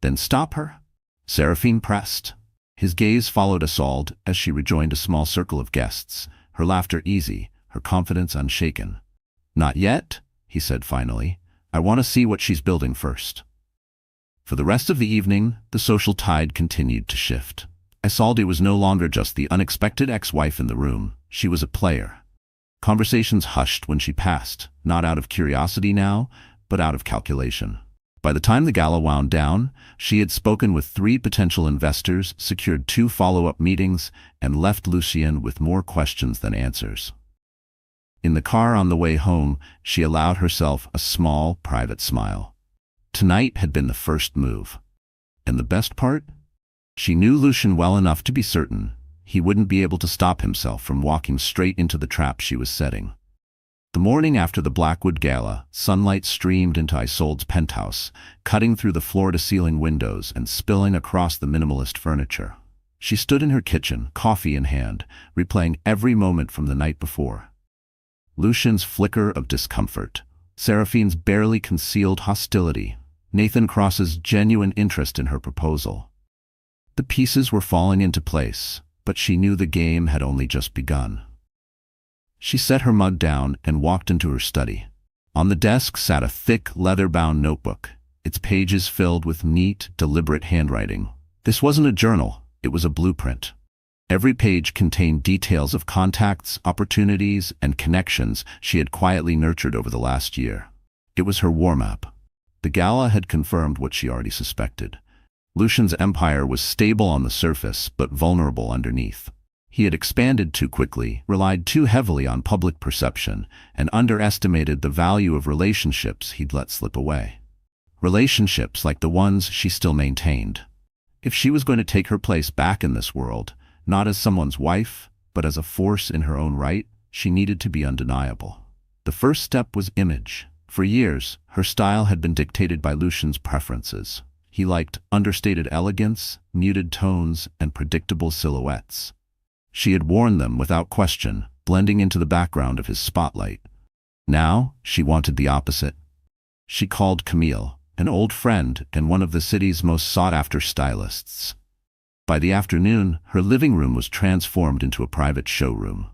Then stop her? Seraphine pressed. His gaze followed Isolde as she rejoined a small circle of guests, her laughter easy, her confidence unshaken. Not yet, he said finally. I want to see what she's building first. For the rest of the evening, the social tide continued to shift. Isolde was no longer just the unexpected ex-wife in the room. She was a player. Conversations hushed when she passed, not out of curiosity now, but out of calculation. By the time the gala wound down, she had spoken with 3 potential investors, secured 2 follow-up meetings, and left Lucian with more questions than answers. In the car on the way home, she allowed herself a small, private smile. Tonight had been the first move. And the best part? She knew Lucian well enough to be certain he wouldn't be able to stop himself from walking straight into the trap she was setting. The morning after the Blackwood Gala, sunlight streamed into Isolde's penthouse, cutting through the floor-to-ceiling windows and spilling across the minimalist furniture. She stood in her kitchen, coffee in hand, replaying every moment from the night before. Lucian's flicker of discomfort, Seraphine's barely concealed hostility, Nathan Cross's genuine interest in her proposal. The pieces were falling into place, but she knew the game had only just begun. She set her mug down and walked into her study. On the desk sat a thick, leather-bound notebook, its pages filled with neat, deliberate handwriting. This wasn't a journal, it was a blueprint. Every page contained details of contacts, opportunities, and connections she had quietly nurtured over the last year. It was her war map. The gala had confirmed what she already suspected. Lucian's empire was stable on the surface, but vulnerable underneath. He had expanded too quickly, relied too heavily on public perception, and underestimated the value of relationships he'd let slip away. Relationships like the ones she still maintained. If she was going to take her place back in this world, not as someone's wife, but as a force in her own right, she needed to be undeniable. The first step was image. For years, her style had been dictated by Lucian's preferences. He liked understated elegance, muted tones, and predictable silhouettes. She had worn them without question, blending into the background of his spotlight. Now, she wanted the opposite. She called Camille, an old friend and one of the city's most sought-after stylists. By the afternoon, her living room was transformed into a private showroom.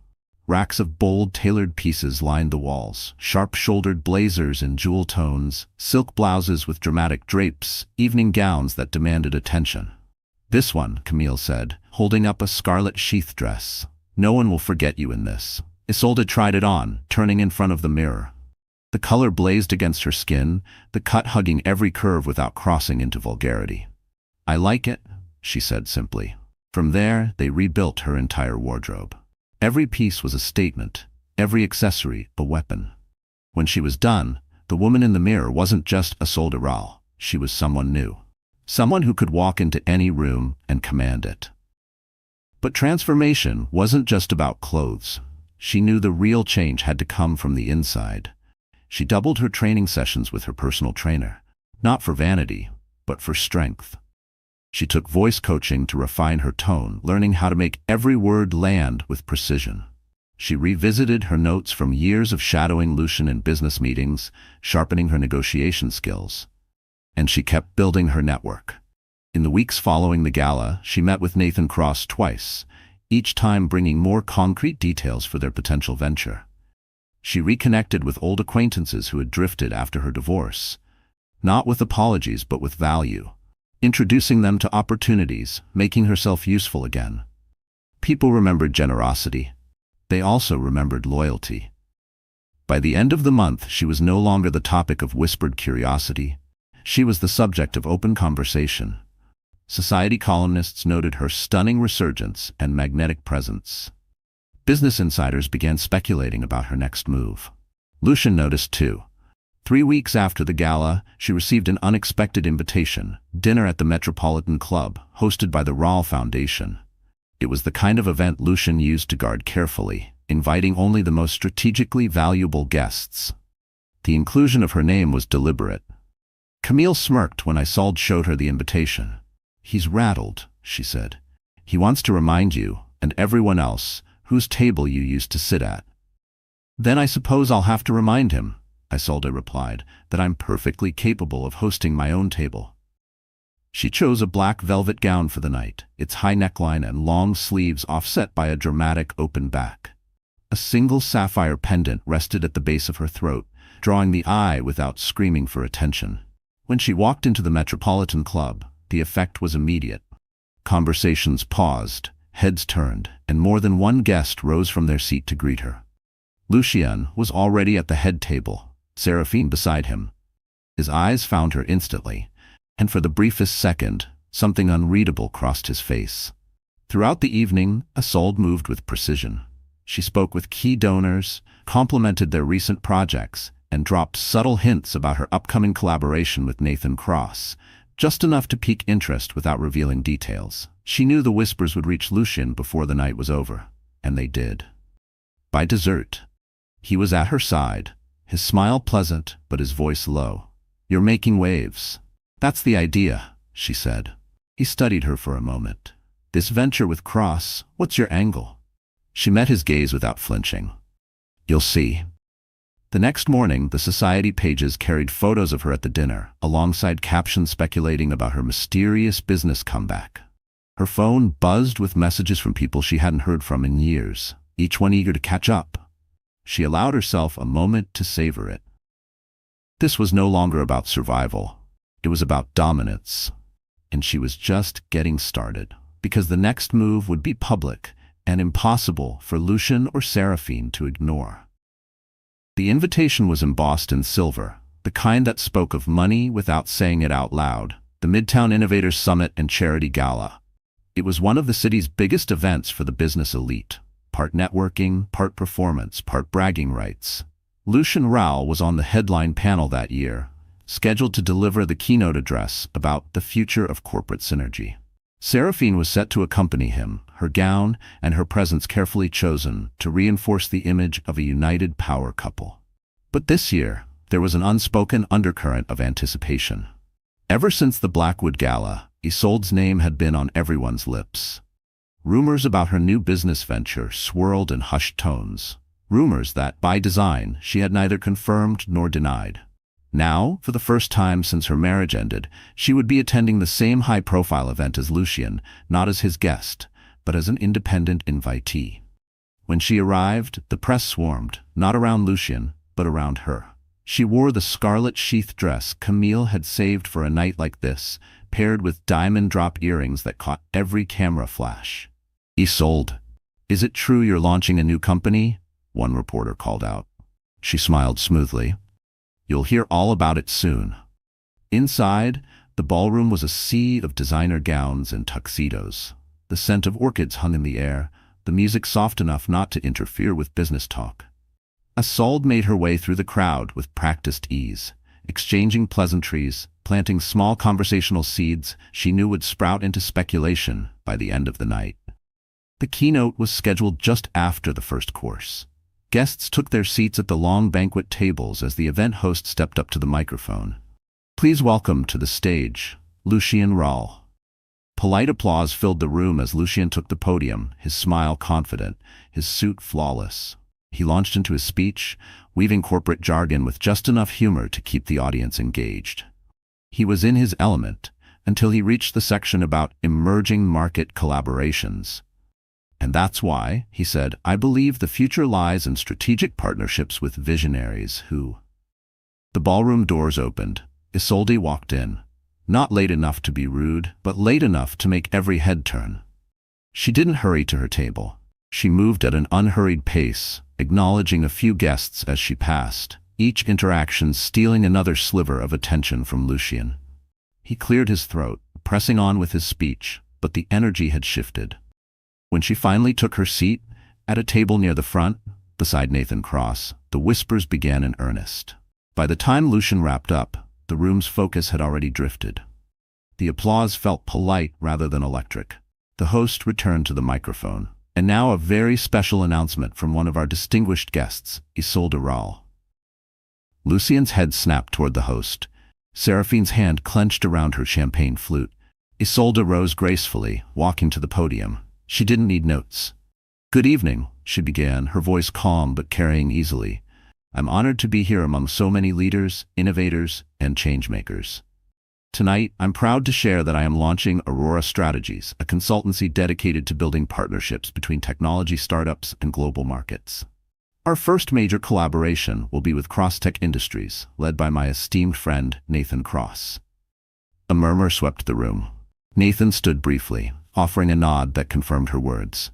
Racks of bold, tailored pieces lined the walls, sharp-shouldered blazers in jewel tones, silk blouses with dramatic drapes, evening gowns that demanded attention. This one, Camille said, holding up a scarlet sheath dress. No one will forget you in this. Isolde tried it on, turning in front of the mirror. The color blazed against her skin, the cut hugging every curve without crossing into vulgarity. I like it, she said simply. From there, they rebuilt her entire wardrobe. Every piece was a statement, every accessory a weapon. When she was done, the woman in the mirror wasn't just Isolde Ral, she was someone new. Someone who could walk into any room and command it. But transformation wasn't just about clothes. She knew the real change had to come from the inside. She doubled her training sessions with her personal trainer, not for vanity, but for strength. She took voice coaching to refine her tone, learning how to make every word land with precision. She revisited her notes from years of shadowing Lucien in business meetings, sharpening her negotiation skills. And she kept building her network. In the weeks following the gala, she met with Nathan Cross twice, each time bringing more concrete details for their potential venture. She reconnected with old acquaintances who had drifted after her divorce, not with apologies but with value, introducing them to opportunities, making herself useful again. People remembered generosity. They also remembered loyalty. By the end of the month, she was no longer the topic of whispered curiosity. She was the subject of open conversation. Society columnists noted her stunning resurgence and magnetic presence. Business insiders began speculating about her next move. Lucien noticed too. 3 weeks after the gala, she received an unexpected invitation, dinner at the Metropolitan Club, hosted by the Ral Foundation. It was the kind of event Lucien used to guard carefully, inviting only the most strategically valuable guests. The inclusion of her name was deliberate. Camille smirked when Isolde showed her the invitation. "He's rattled," she said. "He wants to remind you, and everyone else, whose table you used to sit at." "Then I suppose I'll have to remind him," Isolde replied, "that I'm perfectly capable of hosting my own table." She chose a black velvet gown for the night, its high neckline and long sleeves offset by a dramatic open back. A single sapphire pendant rested at the base of her throat, drawing the eye without screaming for attention. When she walked into the Metropolitan Club, the effect was immediate. Conversations paused, heads turned, and more than one guest rose from their seat to greet her. Lucien was already at the head table, Seraphine beside him. His eyes found her instantly, and for the briefest second, something unreadable crossed his face. Throughout the evening, Isolde moved with precision. She spoke with key donors, complimented their recent projects, and dropped subtle hints about her upcoming collaboration with Nathan Cross, just enough to pique interest without revealing details. She knew the whispers would reach Lucien before the night was over, and they did. By dessert, he was at her side, his smile pleasant but his voice low. "You're making waves." "That's the idea," she said. He studied her for a moment. "This venture with Cross, what's your angle?" She met his gaze without flinching. "You'll see." The next morning, the society pages carried photos of her at the dinner, alongside captions speculating about her mysterious business comeback. Her phone buzzed with messages from people she hadn't heard from in years, each one eager to catch up. She allowed herself a moment to savor it. This was no longer about survival. It was about dominance. And she was just getting started, because the next move would be public and impossible for Lucien or Seraphine to ignore. The invitation was embossed in silver, the kind that spoke of money without saying it out loud, the Midtown Innovators Summit and Charity Gala. It was one of the city's biggest events for the business elite, part networking, part performance, part bragging rights. Lucien Ral was on the headline panel that year, scheduled to deliver the keynote address about the future of corporate synergy. Seraphine was set to accompany him, her gown and her presence carefully chosen to reinforce the image of a united power couple. But this year, there was an unspoken undercurrent of anticipation. Ever since the Blackwood Gala, Isolde's name had been on everyone's lips. Rumors about her new business venture swirled in hushed tones, rumors that, by design, she had neither confirmed nor denied. Now, for the first time since her marriage ended, she would be attending the same high-profile event as Lucien, not as his guest, but as an independent invitee. When she arrived, the press swarmed, not around Lucien, but around her. She wore the scarlet sheath dress Camille had saved for a night like this, paired with diamond drop earrings that caught every camera flash. "Isolde, is it true you're launching a new company?" one reporter called out. She smiled smoothly. "You'll hear all about it soon." Inside, the ballroom was a sea of designer gowns and tuxedos. The scent of orchids hung in the air, the music soft enough not to interfere with business talk. Isolde made her way through the crowd with practiced ease, exchanging pleasantries, planting small conversational seeds she knew would sprout into speculation by the end of the night. The keynote was scheduled just after the first course. Guests took their seats at the long banquet tables as the event host stepped up to the microphone. "Please welcome to the stage, Lucien Rall." Polite applause filled the room as Lucien took the podium, his smile confident, his suit flawless. He launched into his speech, weaving corporate jargon with just enough humor to keep the audience engaged. He was in his element until he reached the section about emerging market collaborations. "And that's why," he said, "I believe the future lies in strategic partnerships with visionaries who—" The ballroom doors opened. Isolde walked in, not late enough to be rude, but late enough to make every head turn. She didn't hurry to her table. She moved at an unhurried pace, acknowledging a few guests as she passed, each interaction stealing another sliver of attention from Lucien. He cleared his throat, pressing on with his speech, but the energy had shifted. When she finally took her seat, at a table near the front, beside Nathan Cross, the whispers began in earnest. By the time Lucien wrapped up, the room's focus had already drifted. The applause felt polite rather than electric. The host returned to the microphone. "And now a very special announcement from one of our distinguished guests, Isolde Rall." Lucien's head snapped toward the host. Seraphine's hand clenched around her champagne flute. Isolde rose gracefully, walking to the podium. She didn't need notes. "Good evening," she began, her voice calm but carrying easily. "I'm honored to be here among so many leaders, innovators, and changemakers. Tonight, I'm proud to share that I am launching Aurora Strategies, a consultancy dedicated to building partnerships between technology startups and global markets. Our first major collaboration will be with Crosstech Industries, led by my esteemed friend, Nathan Cross." A murmur swept the room. Nathan stood briefly, offering a nod that confirmed her words.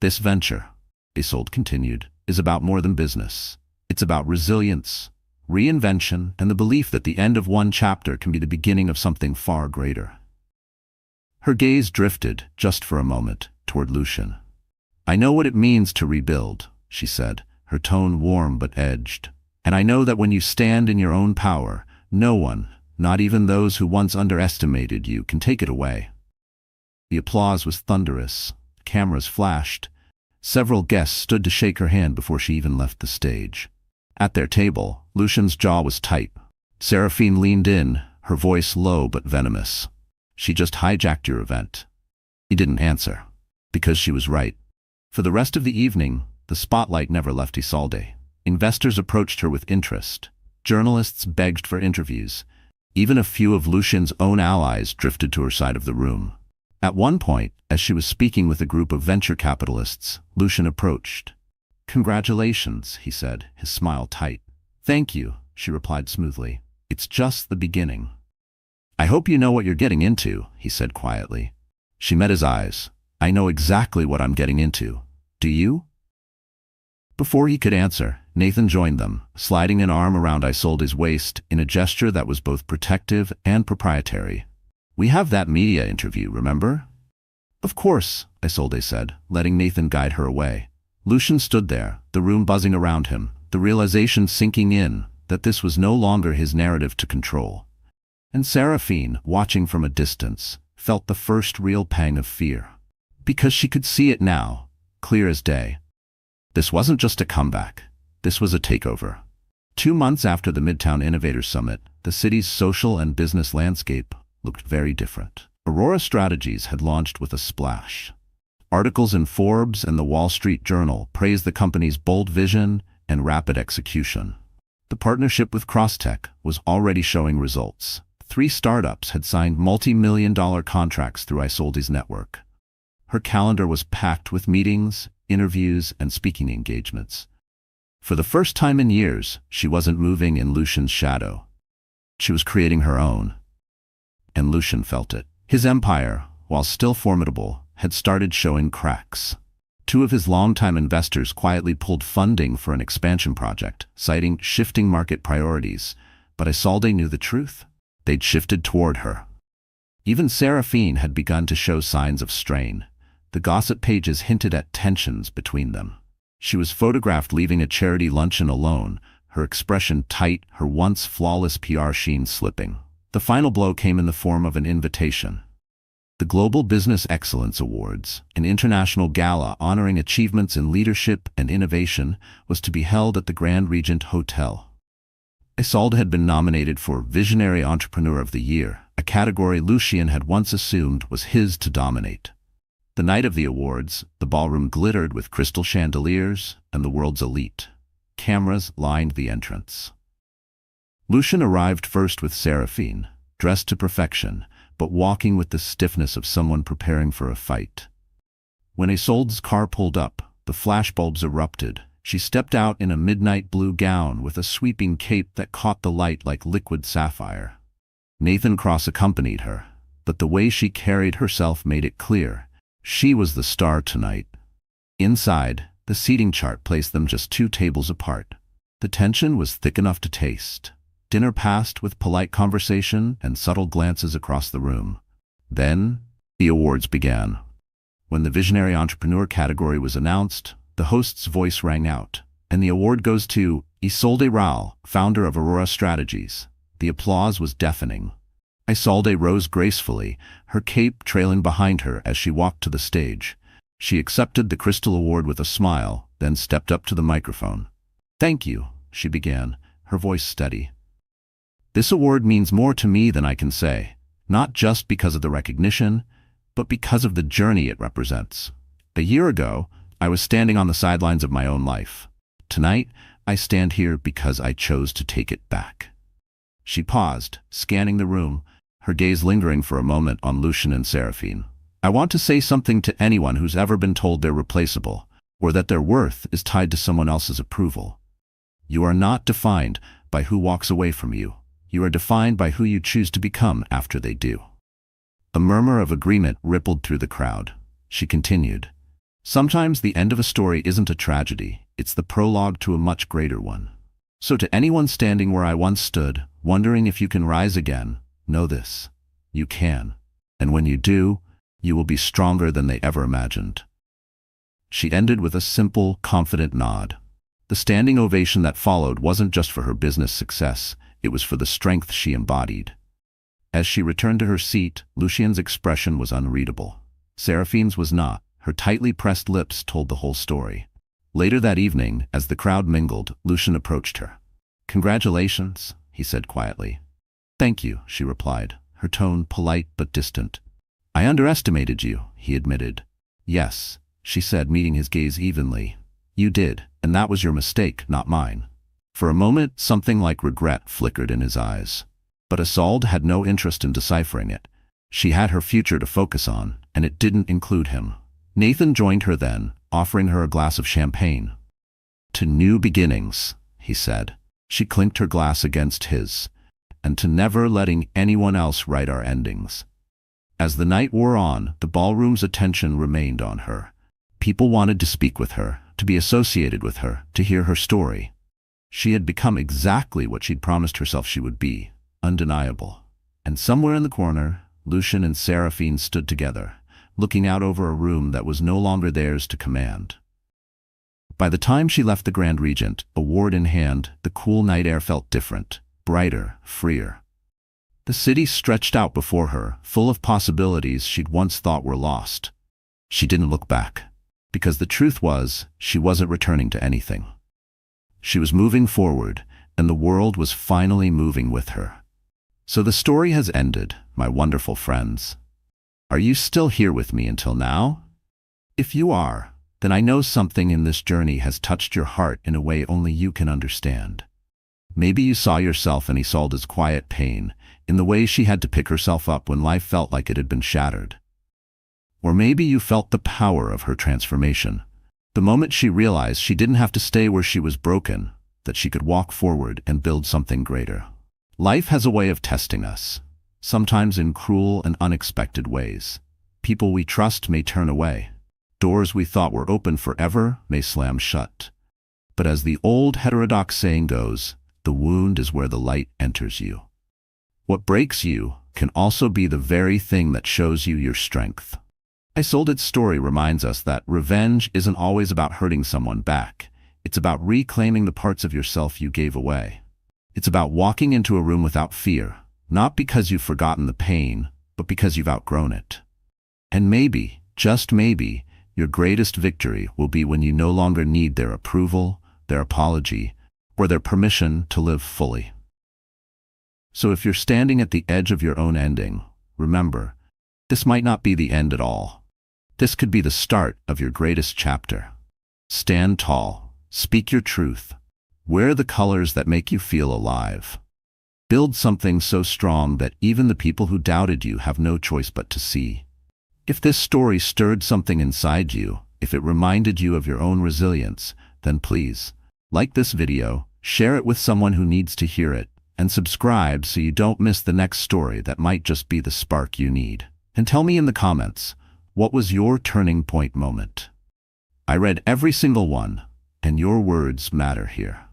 "This venture," Isolde continued, "is about more than business. It's about resilience, reinvention, and the belief that the end of one chapter can be the beginning of something far greater." Her gaze drifted, just for a moment, toward Lucien. "I know what it means to rebuild," she said, her tone warm but edged. "And I know that when you stand in your own power, no one, not even those who once underestimated you, can take it away." The applause was thunderous. Cameras flashed. Several guests stood to shake her hand before she even left the stage. At their table, Lucien's jaw was tight. Seraphine leaned in, her voice low but venomous. "She just hijacked your event." He didn't answer, because she was right. For the rest of the evening, the spotlight never left Isolde. Investors approached her with interest. Journalists begged for interviews. Even a few of Lucien's own allies drifted to her side of the room. At one point, as she was speaking with a group of venture capitalists, Lucien approached. "Congratulations," he said, his smile tight. "Thank you," she replied smoothly. "It's just the beginning." "I hope you know what you're getting into," he said quietly. She met his eyes. "I know exactly what I'm getting into. Do you?" Before he could answer, Nathan joined them, sliding an arm around Isolde's waist in a gesture that was both protective and proprietary. "We have that media interview, remember?" "Of course," Isolde said, letting Nathan guide her away. Lucien stood there, the room buzzing around him, the realization sinking in that this was no longer his narrative to control. And Seraphine, watching from a distance, felt the first real pang of fear. Because she could see it now, clear as day. This wasn't just a comeback. This was a takeover. 2 months after the Midtown Innovators Summit, the city's social and business landscape looked very different. Aurora Strategies had launched with a splash. Articles in Forbes and the Wall Street Journal praised the company's bold vision and rapid execution. The partnership with Crosstech was already showing results. 3 startups had signed multi-million-dollar contracts through Isolde's network. Her calendar was packed with meetings, interviews, and speaking engagements. For the first time in years, she wasn't moving in Lucien's shadow. She was creating her own. And Lucien felt it. His empire, while still formidable, had started showing cracks. 2 of his longtime investors quietly pulled funding for an expansion project, citing shifting market priorities. But Isolde knew the truth. They'd shifted toward her. Even Seraphine had begun to show signs of strain. The gossip pages hinted at tensions between them. She was photographed leaving a charity luncheon alone, her expression tight, her once flawless PR sheen slipping. The final blow came in the form of an invitation. The Global Business Excellence Awards, an international gala honoring achievements in leadership and innovation, was to be held at the Grand Regent Hotel. Isolde had been nominated for Visionary Entrepreneur of the Year, a category Lucien had once assumed was his to dominate. The night of the awards, the ballroom glittered with crystal chandeliers and the world's elite. Cameras lined the entrance. Lucien arrived first with Seraphine, dressed to perfection, but walking with the stiffness of someone preparing for a fight. When Isolde's car pulled up, the flashbulbs erupted. She stepped out in a midnight blue gown with a sweeping cape that caught the light like liquid sapphire. Nathan Cross accompanied her, but the way she carried herself made it clear she was the star tonight. Inside, the seating chart placed them just 2 tables apart. The tension was thick enough to taste. Dinner passed with polite conversation and subtle glances across the room. Then, the awards began. When the Visionary Entrepreneur category was announced, the host's voice rang out, and the award goes to Isolde Raal, founder of Aurora Strategies. The applause was deafening. Isolde rose gracefully, her cape trailing behind her as she walked to the stage. She accepted the Crystal Award with a smile, then stepped up to the microphone. "Thank you," she began, her voice steady. "This award means more to me than I can say, not just because of the recognition, but because of the journey it represents. A year ago, I was standing on the sidelines of my own life. Tonight, I stand here because I chose to take it back." She paused, scanning the room, her gaze lingering for a moment on Lucien and Seraphine. "I want to say something to anyone who's ever been told they're replaceable, or that their worth is tied to someone else's approval. You are not defined by who walks away from you. You are defined by who you choose to become after they do." A murmur of agreement rippled through the crowd. She continued, "Sometimes the end of a story isn't a tragedy, it's the prologue to a much greater one. So to anyone standing where I once stood, wondering if you can rise again, know this: you can. And when you do, you will be stronger than they ever imagined." She ended with a simple, confident nod. The standing ovation that followed wasn't just for her business success, it was for the strength she embodied. As she returned to her seat, Lucien's expression was unreadable. Seraphine's was not. Her tightly pressed lips told the whole story. Later that evening, as the crowd mingled, Lucien approached her. "Congratulations," he said quietly. "Thank you," she replied, her tone polite but distant. "I underestimated you," he admitted. "Yes," she said, meeting his gaze evenly. "You did, and that was your mistake, not mine." For a moment, something like regret flickered in his eyes. But Isolde had no interest in deciphering it. She had her future to focus on, and it didn't include him. Nathan joined her then, offering her a glass of champagne. "To new beginnings," he said. She clinked her glass against his. "And to never letting anyone else write our endings." As the night wore on, the ballroom's attention remained on her. People wanted to speak with her, to be associated with her, to hear her story. She had become exactly what she'd promised herself she would be, undeniable. And somewhere in the corner, Lucien and Seraphine stood together, looking out over a room that was no longer theirs to command. By the time she left the Grand Regent, award in hand, the cool night air felt different, brighter, freer. The city stretched out before her, full of possibilities she'd once thought were lost. She didn't look back, because the truth was, she wasn't returning to anything. She was moving forward, and the world was finally moving with her. So the story has ended, my wonderful friends. Are you still here with me until now? If you are, then I know something in this journey has touched your heart in a way only you can understand. Maybe you saw yourself in Isolde's quiet pain, in the way she had to pick herself up when life felt like it had been shattered. Or maybe you felt the power of her transformation, the moment she realized she didn't have to stay where she was broken, that she could walk forward and build something greater. Life has a way of testing us, sometimes in cruel and unexpected ways. People we trust may turn away. Doors we thought were open forever may slam shut. But as the old heterodox saying goes, the wound is where the light enters you. What breaks you can also be the very thing that shows you your strength. Isolde's story reminds us that revenge isn't always about hurting someone back. It's about reclaiming the parts of yourself you gave away. It's about walking into a room without fear, not because you've forgotten the pain, but because you've outgrown it. And maybe, just maybe, your greatest victory will be when you no longer need their approval, their apology, or their permission to live fully. So if you're standing at the edge of your own ending, remember, this might not be the end at all. This could be the start of your greatest chapter. Stand tall, speak your truth, wear the colors that make you feel alive. Build something so strong that even the people who doubted you have no choice but to see. If this story stirred something inside you, if it reminded you of your own resilience, then please, like this video, share it with someone who needs to hear it, and subscribe so you don't miss the next story that might just be the spark you need. And tell me in the comments, what was your turning point moment? I read every single one, and your words matter here.